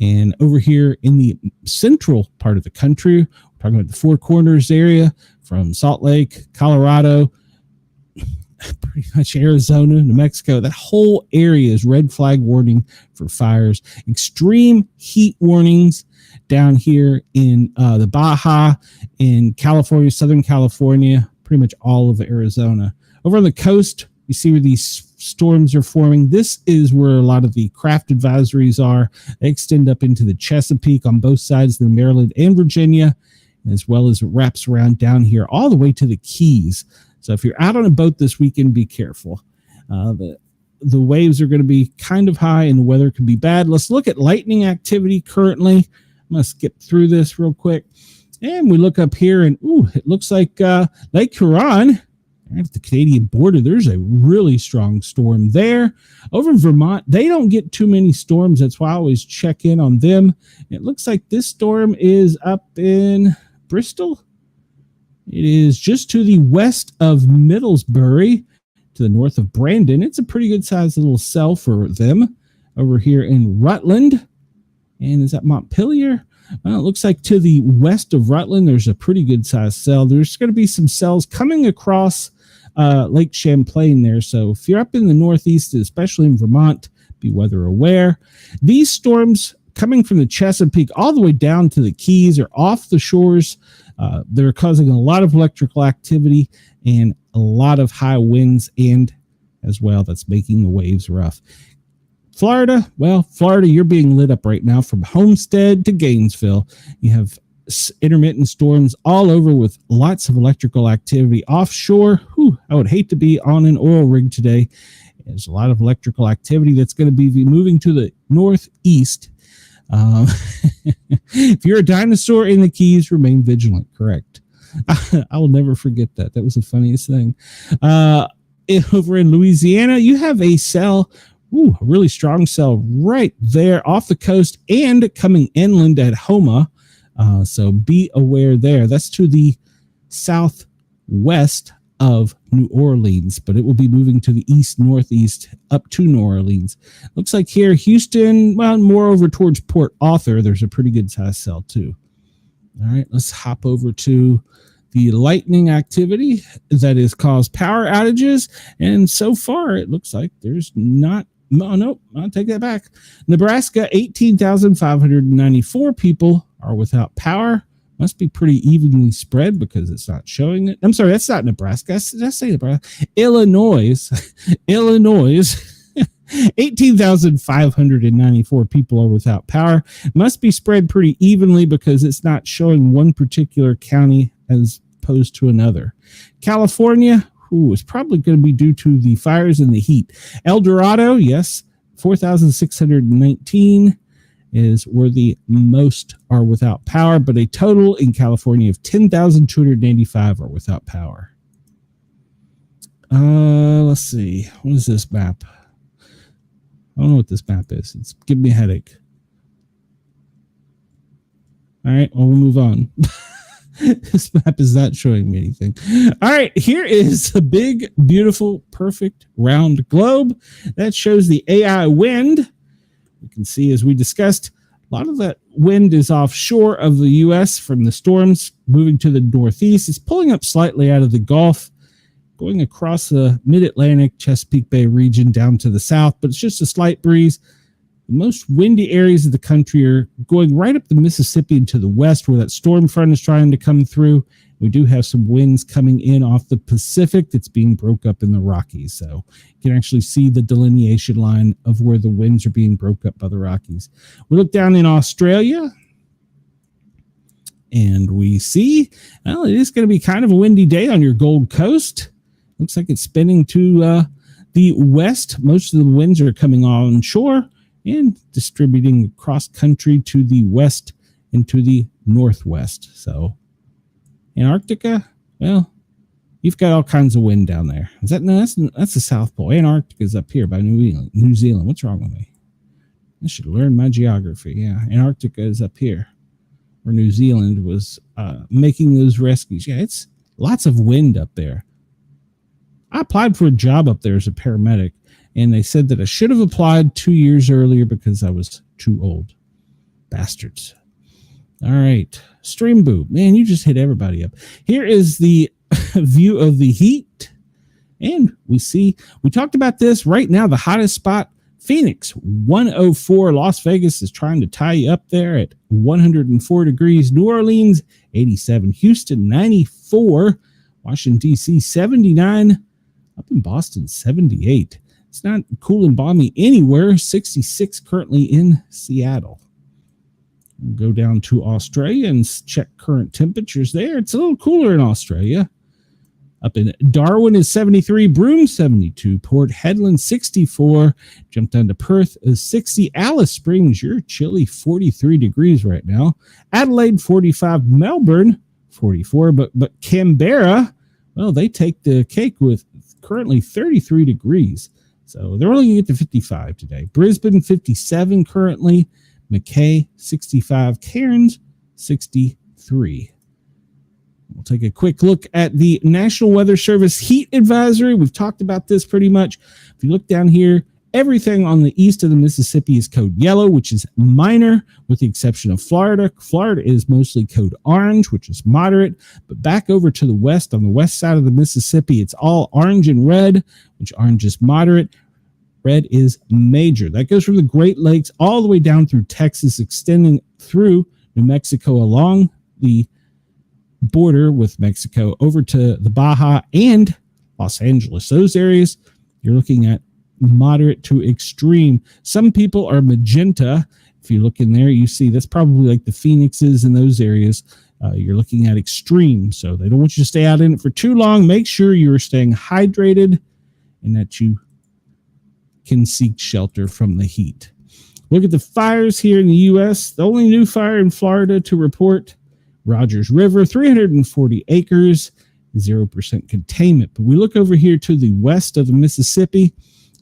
S1: And over here in the central part of the country, we're talking about the Four Corners area from Salt Lake, Colorado, pretty much Arizona, New Mexico. That whole area is red flag warning for fires. Extreme heat warnings down here in the Baja, in California, Southern California, pretty much all of Arizona. Over on the coast, you see where these storms are forming. This is where a lot of the craft advisories are. They extend up into the Chesapeake on both sides of the Maryland and Virginia, as well as it wraps around down here all the way to the Keys. So if you're out on a boat this weekend, be careful. The waves are going to be kind of high and the weather could be bad. Let's look at lightning activity currently. I'm going to skip through this real quick. And we look up here and it looks like Lake Huron at the Canadian border. There's a really strong storm there. Over in Vermont, they don't get too many storms. That's why I always check in on them. It looks like this storm is up in Bristol. It is just to the west of Middlesbury, to the north of Brandon. It's a pretty good sized little cell for them. Over here in Rutland, and is that Montpelier? Well, it looks like to the west of Rutland, there's a pretty good sized cell. There's going to be some cells coming across Lake Champlain there. So if you're up in the northeast, especially in Vermont, be weather aware. These storms coming from the Chesapeake all the way down to the Keys are off the shores. They're causing a lot of electrical activity and a lot of high winds, and as well, that's making the waves rough. Florida, you're being lit up right now from Homestead to Gainesville. You have intermittent storms all over with lots of electrical activity offshore. I would hate to be on an oil rig today. There's a lot of electrical activity that's going to be moving to the northeast. If you're a dinosaur in the Keys, remain vigilant. Correct. I will never forget that. That was the funniest thing. Over in Louisiana, you have a cell, a really strong cell right there off the coast and coming inland at Homa. So be aware there. That's to the southwest of New Orleans, but it will be moving to the east northeast up to New Orleans. Looks like here Houston, more over towards Port Arthur, there's a pretty good size cell too. All right, let's hop over to the lightning activity that has caused power outages, and so far it looks like there's not. Nope, I'll take that back. Nebraska, 18,594 people are without power. Must be pretty evenly spread because it's not showing it. I'm sorry, that's not Nebraska. Did I say Nebraska? Illinois. 18,594 people are without power. Must be spread pretty evenly because it's not showing one particular county as opposed to another. California, it's probably going to be due to the fires and the heat. El Dorado, yes, 4,619 is where the most are without power, but a total in California of 10,285 are without power. Let's see. What is this map? I don't know what this map is. It's giving me a headache. All right, well, we'll move on. This map is not showing me anything. All right, here is a big, beautiful, perfect round globe that shows the AI wind. You can see, as we discussed, a lot of that wind is offshore of the U.S. from the storms moving to the northeast. It's pulling up slightly out of the Gulf, going across the mid-Atlantic, Chesapeake Bay region down to the south, but it's just a slight breeze. The most windy areas of the country are going right up the Mississippi and to the west where that storm front is trying to come through. We do have some winds coming in off the Pacific that's being broke up in the Rockies. So you can actually see the delineation line of where the winds are being broke up by the Rockies. We look down in Australia and we see, well, it is going to be kind of a windy day on your Gold Coast. Looks like it's spinning to the west. Most of the winds are coming onshore and distributing across country to the west and to the northwest. So Antarctica, well, you've got all kinds of wind down there. Is that no? That's the South Pole. Antarctica's up here by New Zealand. What's wrong with me? I should learn my geography. Yeah, Antarctica is up here, where New Zealand was making those rescues. Yeah, it's lots of wind up there. I applied for a job up there as a paramedic, and they said that I should have applied 2 years earlier because I was too old. Bastards. All right. Stream boob. Man, you just hit everybody up. Here is the view of the heat. And we talked about this right now. The hottest spot, Phoenix, 104. Las Vegas is trying to tie you up there at 104 degrees. New Orleans, 87. Houston, 94. Washington, D.C., 79. Up in Boston, 78. It's not cool and balmy anywhere. 66 currently in Seattle. We'll go down to Australia and check current temperatures there. It's a little cooler in Australia. Up in Darwin is 73, Broome 72, Port Hedland 64, jump down to Perth is 60, Alice Springs, you're chilly, 43 degrees right now. Adelaide 45, Melbourne 44, but Canberra, well, they take the cake with currently 33 degrees. So they're only going to get to 55 today. Brisbane 57 currently. Mackay 65, Cairns 63. We'll take a quick look at the National Weather Service heat advisory. We've talked about this pretty much. If you look down here, everything on the east of the Mississippi is code yellow, which is minor, with the exception of Florida. Florida is mostly code orange, which is moderate. But back over to the west, on the west side of the Mississippi, it's all orange and red, which orange is moderate. Red is major. That goes from the Great Lakes all the way down through Texas, extending through New Mexico along the border with Mexico over to the Baja and Los Angeles. Those areas, you're looking at moderate to extreme. Some people are magenta. If you look in there, you see that's probably like the Phoenixes in those areas. You're looking at extreme. So they don't want you to stay out in it for too long. Make sure you're staying hydrated and that you can seek shelter from the heat. Look at the fires here in the U.S. The only new fire in Florida to report, Rogers River, 340 acres, 0% containment. But we look over here to the west of the Mississippi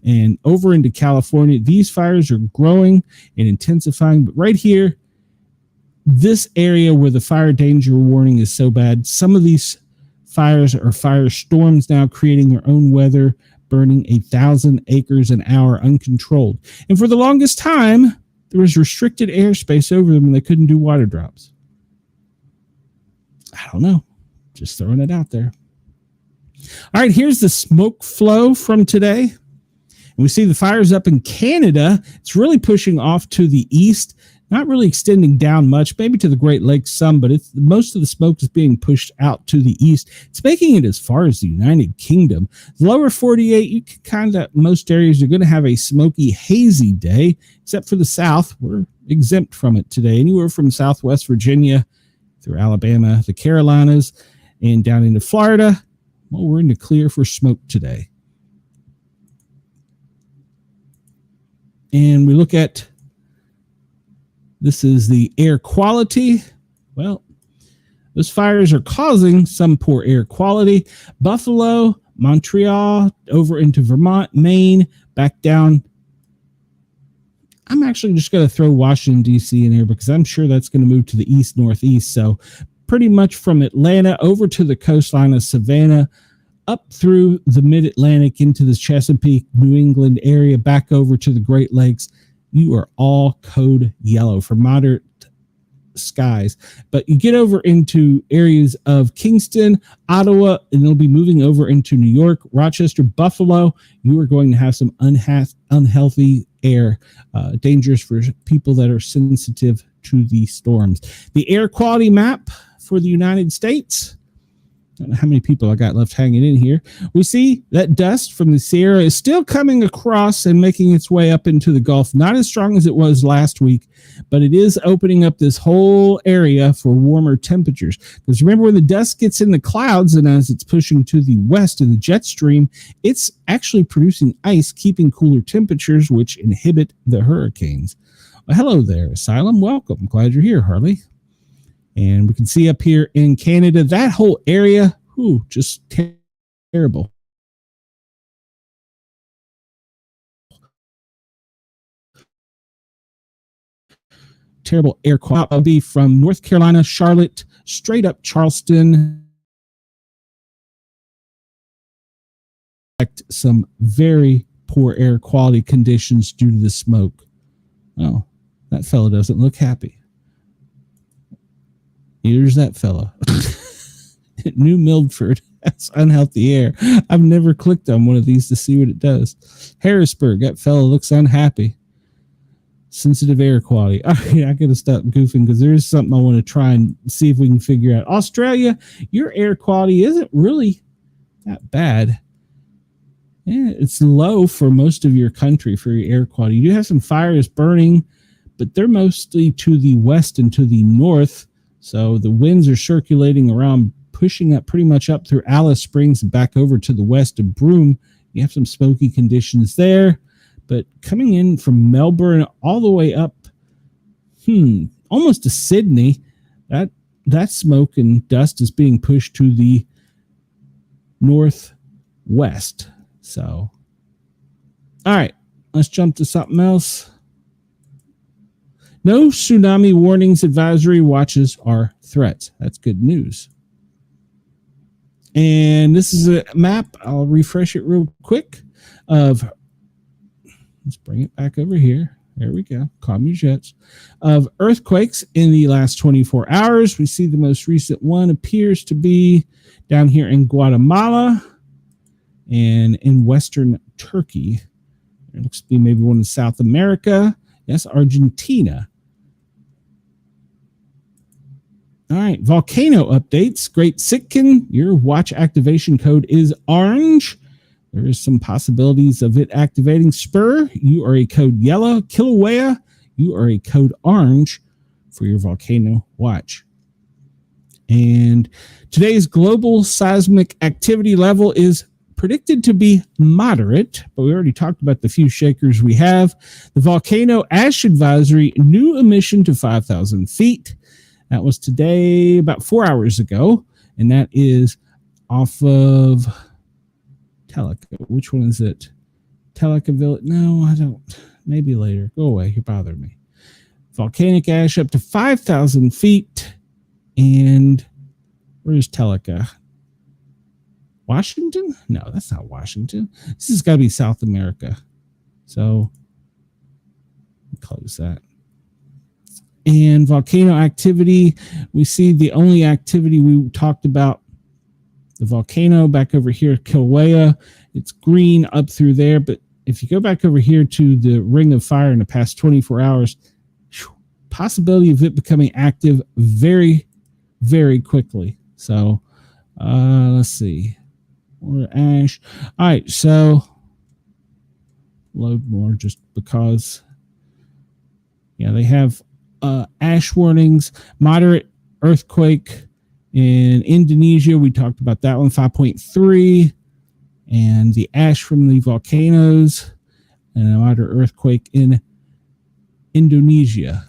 S1: and over into California. These fires are growing and intensifying. But right here, this area where the fire danger warning is so bad, some of these fires are firestorms now, creating their own weather, burning 1,000 acres an hour uncontrolled. And for the longest time, there was restricted airspace over them and they couldn't do water drops. I don't know. Just throwing it out there. All right, here's the smoke flow from today. And we see the fires up in Canada. It's really pushing off to the east, not really extending down much, maybe to the Great Lakes some, but most of the smoke is being pushed out to the east. It's making it as far as the United Kingdom. The lower 48, you can kind of, most areas are going to have a smoky, hazy day, except for the south. We're exempt from it today. Anywhere from Southwest Virginia through Alabama, the Carolinas, and down into Florida, well, we're in the clear for smoke today. And we look at, this is the air quality. Well, those fires are causing some poor air quality. Buffalo, Montreal, over into Vermont, Maine, back down. I'm actually just going to throw Washington, D.C. in here because I'm sure that's going to move to the east, northeast. So pretty much from Atlanta over to the coastline of Savannah, up through the mid-Atlantic into the Chesapeake, New England area, back over to the Great Lakes. You are all code yellow for moderate skies. But you get over into areas of Kingston, Ottawa, and they'll be moving over into New York, Rochester, Buffalo. You are going to have some unhealthy air, dangerous for people that are sensitive to the storms. The air quality map for the United States. I don't know how many people I got left hanging in here. We see that dust from the Sierra is still coming across and making its way up into the Gulf. Not as strong as it was last week, but it is opening up this whole area for warmer temperatures. Because remember, when the dust gets in the clouds and as it's pushing to the west in the jet stream, it's actually producing ice, keeping cooler temperatures, which inhibit the hurricanes. Well, hello there, Asylum. Welcome. Glad you're here, Harley. And we can see up here in Canada, that whole area, just terrible. Terrible air quality from North Carolina, Charlotte, straight up Charleston. Some very poor air quality conditions due to the smoke. Oh, that fella doesn't look happy. Here's that fella. New Milford. That's unhealthy air. I've never clicked on one of these to see what it does. Harrisburg. That fella looks unhappy. Sensitive air quality. I gotta stop goofing because there is something I want to try and see if we can figure out. Australia, your air quality isn't really that bad. Yeah, it's low for most of your country for your air quality. You do have some fires burning, but they're mostly to the west and to the north. So the winds are circulating around, pushing up pretty much up through Alice Springs and back over to the west of Broome. You have some smoky conditions there. But coming in from Melbourne all the way up, almost to Sydney, that smoke and dust is being pushed to the northwest. So, all right, let's jump to something else. No tsunami warnings, advisory, watches, or threats. That's good news. And this is a map. I'll refresh it real quick of... Let's bring it back over here. There we go. Calm your jets. Of earthquakes in the last 24 hours. We see the most recent one appears to be down here in Guatemala and in Western Turkey. It looks to be maybe one in South America. Yes, Argentina. All right. Volcano updates. Great Sitkin. Your watch activation code is orange. There is some possibilities of it activating. Spur, you are a code yellow. Kilauea, you are a code orange for your volcano watch. And today's global seismic activity level is predicted to be moderate, but we already talked about the few shakers we have. The volcano ash advisory, new emission to 5,000 feet. That was today, about 4 hours ago, and that is off of... Telica. Which one is it? Telica Village? No, I don't. Maybe later. Go away. You're bothering me. Volcanic ash up to 5,000 feet. And where's Telica? Washington? No, that's not Washington. This has got to be South America. So, close that. And volcano activity. We see the only activity we talked about, the volcano back over here, Kilauea, it's green up through there. But if you go back over here to the ring of fire in the past 24 hours, possibility of it becoming active very, very quickly. So let's see. Or ash. All right, so load more just because. Yeah, they have ash warnings, moderate earthquake. In Indonesia, we talked about that one, 5.3, and the ash from the volcanoes, and a moderate earthquake in Indonesia.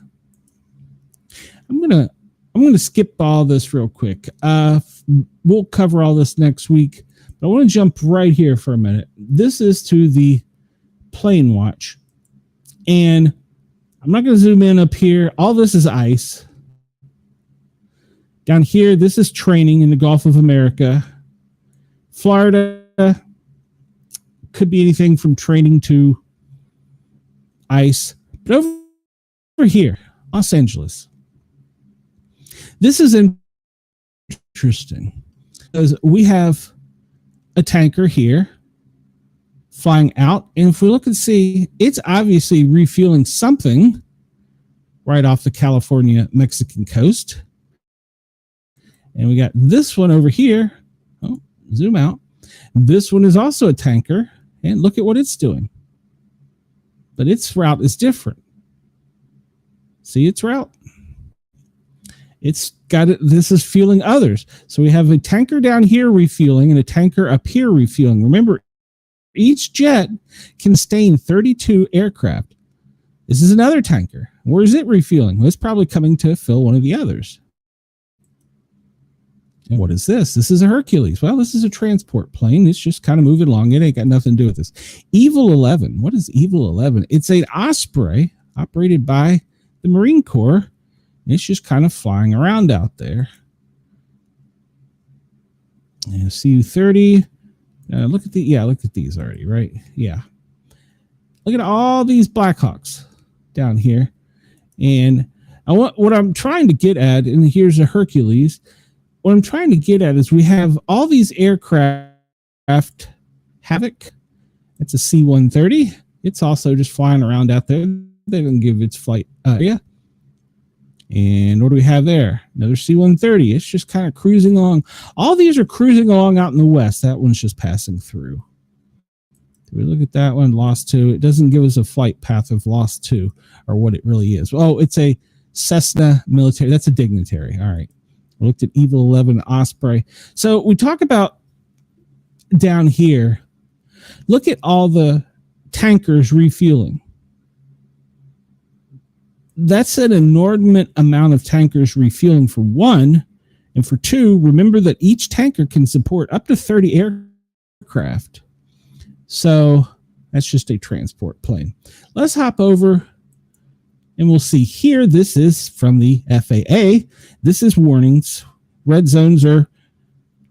S1: I'm gonna skip all this real quick. We'll cover all this next week, but I want to jump right here for a minute. This is to the plane watch, and I'm not going to zoom in up here. All this is ice. Down here, this is training in the Gulf of America. Florida could be anything from training to ice. But over here, Los Angeles. This is interesting because we have a tanker here flying out. And if we look and see, it's obviously refueling something right off the California-Mexican coast. And we got this one over here. Oh, zoom out. This one is also a tanker. And look at what it's doing. But its route is different. See its route? It's got it. This is fueling others. So we have a tanker down here refueling and a tanker up here refueling. Remember, each jet can sustain 32 aircraft. This is another tanker. Where is it refueling? Well, it's probably coming to fill one of the others. And what is this? This is a Hercules. Well, this is a transport plane. It's just kind of moving along. It ain't got nothing to do with this. Evil 11. What is Evil 11? It's an Osprey operated by the Marine Corps. It's just kind of flying around out there. And CU-30. Look at these already, right? Yeah. Look at all these Blackhawks down here. And what I'm trying to get at, and here's a Hercules. What I'm trying to get at is we have all these aircraft. Havoc. It's a C-130. It's also just flying around out there. They didn't give its flight area. And what do we have there? Another C-130. It's just kind of cruising along. All these are cruising along out in the west. That one's just passing through. Do we look at that one? Lost 2. It doesn't give us a flight path of Lost 2 or what it really is. Oh, it's a Cessna military. That's a dignitary. All right. We looked at Evil 11 Osprey. So we talk about down here. Look at all the tankers refueling. That's an inordinate amount of tankers refueling for one. And for two, remember that each tanker can support up to 30 aircraft. So that's just a transport plane. Let's hop over and we'll see here. This is from the FAA. This is warnings. Red zones are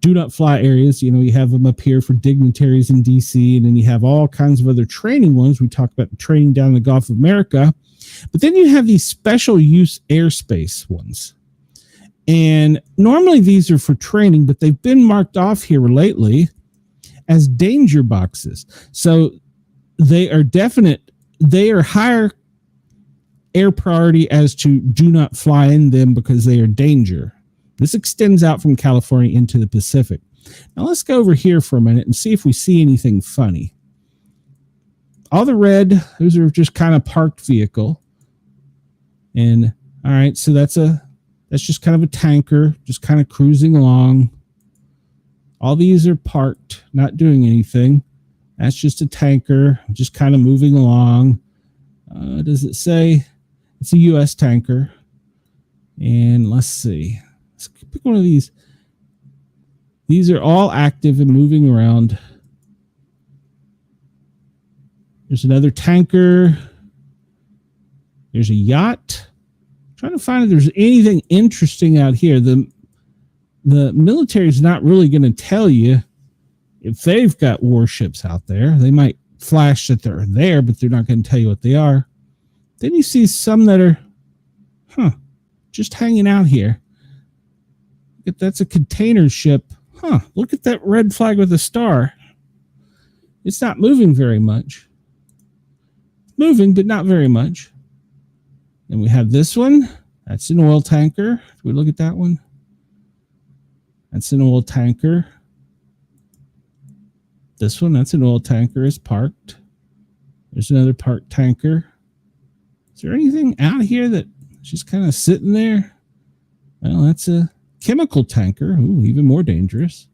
S1: do not fly areas. You know, you have them up here for dignitaries in DC, and then you have all kinds of other training ones. We talk about the training down in the Gulf of America. But then you have these special use airspace ones. And normally these are for training, but they've been marked off here lately as danger boxes. So they are higher air priority as to do not fly in them because they are danger. This extends out from California into the Pacific. Now let's go over here for a minute and see if we see anything funny. All the red, those are just kind of parked vehicle. And all right, so that's just kind of a tanker, just kind of cruising along. All these are parked, not doing anything. That's just a tanker, just kind of moving along. Does it say? It's a U.S. tanker. And let's see. Let's pick one of these. These are all active and moving around. There's another tanker. There's a yacht. I'm trying to find if there's anything interesting out here. The military is not really going to tell you if they've got warships out there. They might flash that they're there, but they're not going to tell you what they are. Then you see some that are, just hanging out here. If that's a container ship, look at that red flag with a star. It's not moving very much. Moving, but not very much. Then we have this one. That's an oil tanker. Do we look at that one? That's an oil tanker. This one, that's an oil tanker, is parked. There's another parked tanker. Is there anything out here that's just kind of sitting there? Well, that's a chemical tanker. Ooh, even more dangerous.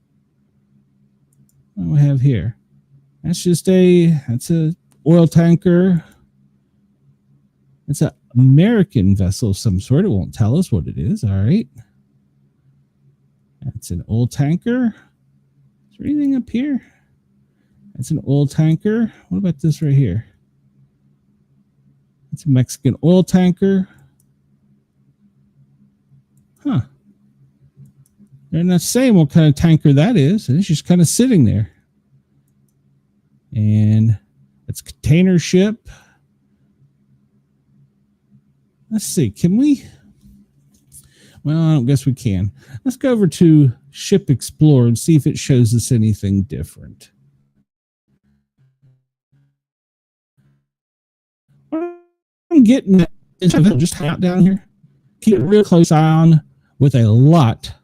S1: What do we have here? That's a oil tanker. It's an American vessel of some sort. It won't tell us what it is. All right. That's an oil tanker. Is there anything up here? That's an oil tanker. What about this right here? It's a Mexican oil tanker. They're not saying what kind of tanker that is. And it's just kind of sitting there. And it's a container ship. Let's see. Can we? Well, I don't guess we can. Let's go over to Ship Explorer and see if it shows us anything different. I'm getting it. Just hang out down here. Keep a real close eye on with a lot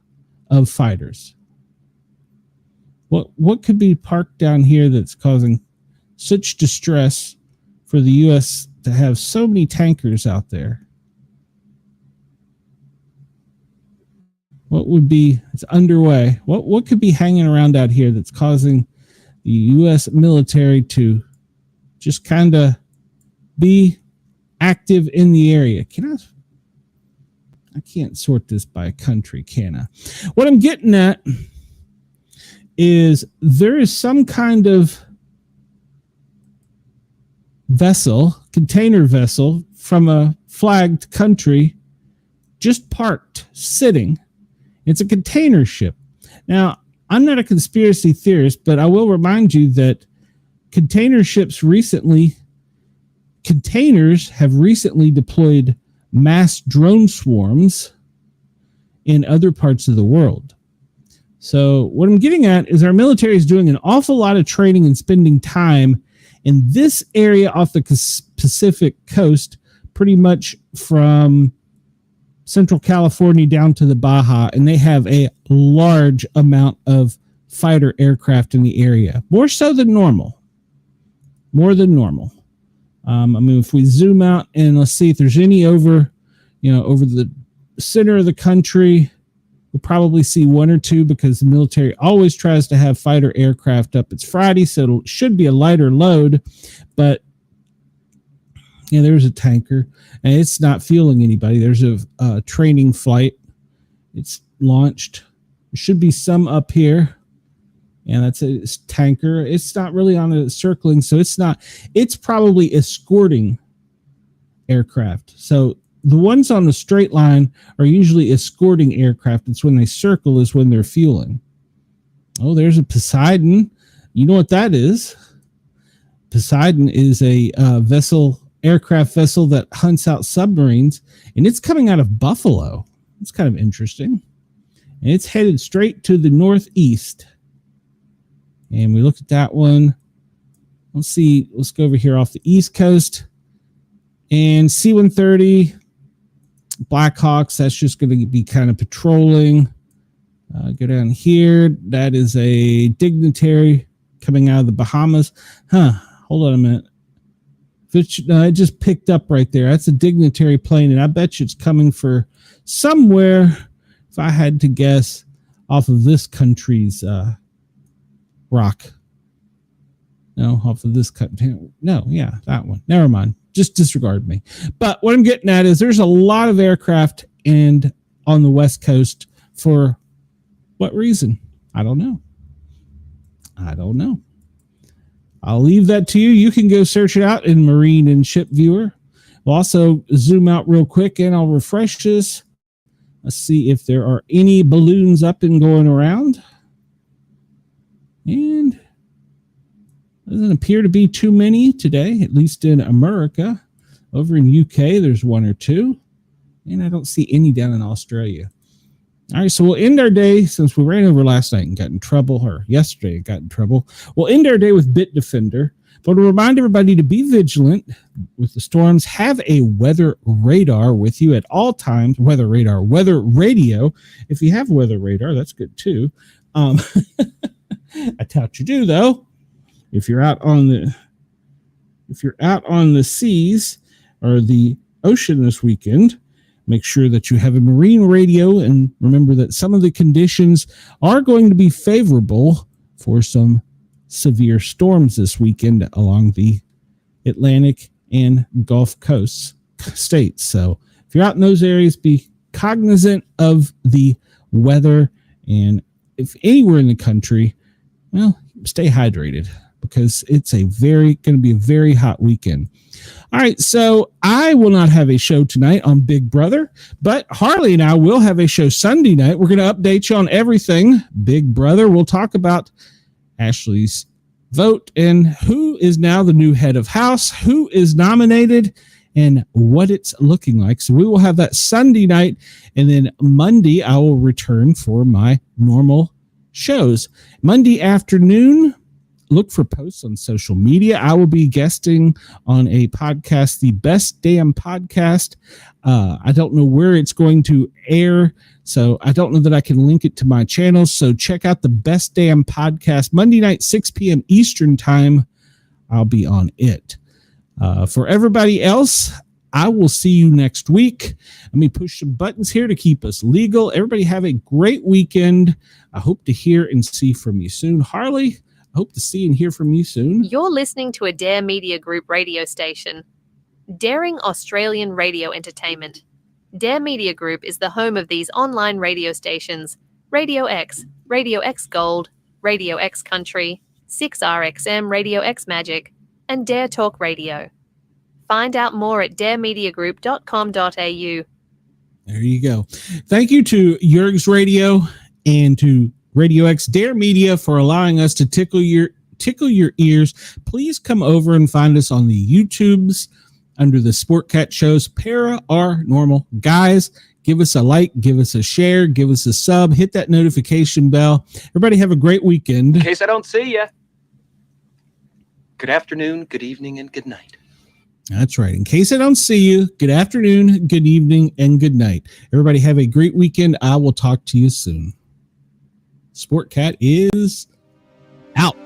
S1: of fighters. What could be parked down here that's causing such distress for the U.S. to have so many tankers out there? What would be, it's underway. What could be hanging around out here that's causing the U.S. military to just kind of be active in the area? I can't sort this by country, can I? What I'm getting at is there is some kind of vessel, container vessel from a flagged country just parked, sitting. It's a container ship. Now, I'm not a conspiracy theorist, but I will remind you that containers have recently deployed mass drone swarms in other parts of the world. So what I'm getting at is our military is doing an awful lot of training and spending time in this area off the Pacific coast, pretty much from Central California down to the Baja, and they have a large amount of fighter aircraft in the area, more so than normal. More than normal. I mean, if we zoom out and let's see if there's any over the center of the country, we'll probably see one or two because the military always tries to have fighter aircraft up. It's Friday, so it should be a lighter load, but there's a tanker and it's not fueling anybody. There's a training flight. It's launched. There should be some up here. And that's a tanker. It's not really on a circling, so it's probably escorting aircraft. So the ones on the straight line are usually escorting aircraft. It's when they circle is when they're fueling. Oh, there's a Poseidon. You know what that is? Poseidon is a aircraft vessel that hunts out submarines, and it's coming out of Buffalo. It's kind of interesting. And it's headed straight to the northeast. And we look at that one. Let's go over here off the East Coast. And C-130, Blackhawks, that's just going to be kind of patrolling. Go down here. That is a dignitary coming out of the Bahamas. Hold on a minute. It just picked up right there. That's a dignitary plane, and I bet you it's coming for somewhere, if I had to guess, off of this country's rock. No, off of this country. No, yeah, that one. Never mind. Just disregard me. But what I'm getting at is there's a lot of aircraft on the West Coast. For what reason? I don't know. I'll leave that to you. You can go search it out in Marine and Ship Viewer. We'll also zoom out real quick and I'll refresh this. Let's see if there are any balloons up and going around. And doesn't appear to be too many today, at least in America. Over in UK, there's one or two. And I don't see any down in Australia. All right, so we'll end our day, since we ran over last night and got in trouble, or yesterday got in trouble. We'll end our day with Bitdefender. But to remind everybody to be vigilant with the storms, have a weather radar with you at all times. Weather radar, weather radio. If you have weather radar, that's good too. I doubt you do, though. If you're out on the seas or the ocean this weekend, make sure that you have a marine radio, and remember that some of the conditions are going to be favorable for some severe storms this weekend along the Atlantic and Gulf Coast states. So if you're out in those areas, be cognizant of the weather, and if anywhere in the country, well, stay hydrated because it's going to be a very hot weekend. All right, so I will not have a show tonight on Big Brother, but Harley and I will have a show Sunday night. We're going to update you on everything Big Brother. We'll talk about Ashley's vote and who is now the new head of house, who is nominated, and what it's looking like. So we will have that Sunday night, and then Monday I will return for my normal shows. Monday afternoon, look for posts on social media. I will be guesting on a podcast, the Best Damn Podcast. I don't know where it's going to air, so I don't know that I can link it to my channel. So check out the Best Damn Podcast Monday night, 6 p.m. Eastern time. I'll be on it. For everybody else, I will see you next week. Let me push some buttons here to keep us legal. Everybody have a great weekend. I hope to hear and see from you soon. Harley, I hope to see and hear from you soon.
S2: You're listening to a Dare Media Group radio station. Daring Australian Radio Entertainment. Dare Media Group is the home of these online radio stations: Radio X Gold, Radio X Country, 6RXM Radio X Magic, and Dare Talk Radio. Find out more at daremediagroup.com.au.
S1: There you go. Thank you to Yerg's Radio and to Radio X Dare Media for allowing us to tickle your ears. Please come over and find us on the YouTubes under the Sportcat shows, Paranormal. Guys, give us a like, give us a share, give us a sub, hit that notification bell. Everybody have a great weekend.
S5: In case I don't see you, good afternoon, good evening, and good night.
S1: That's right. In case I don't see you, good afternoon, good evening, and good night. Everybody have a great weekend. I will talk to you soon. Sportcat is out.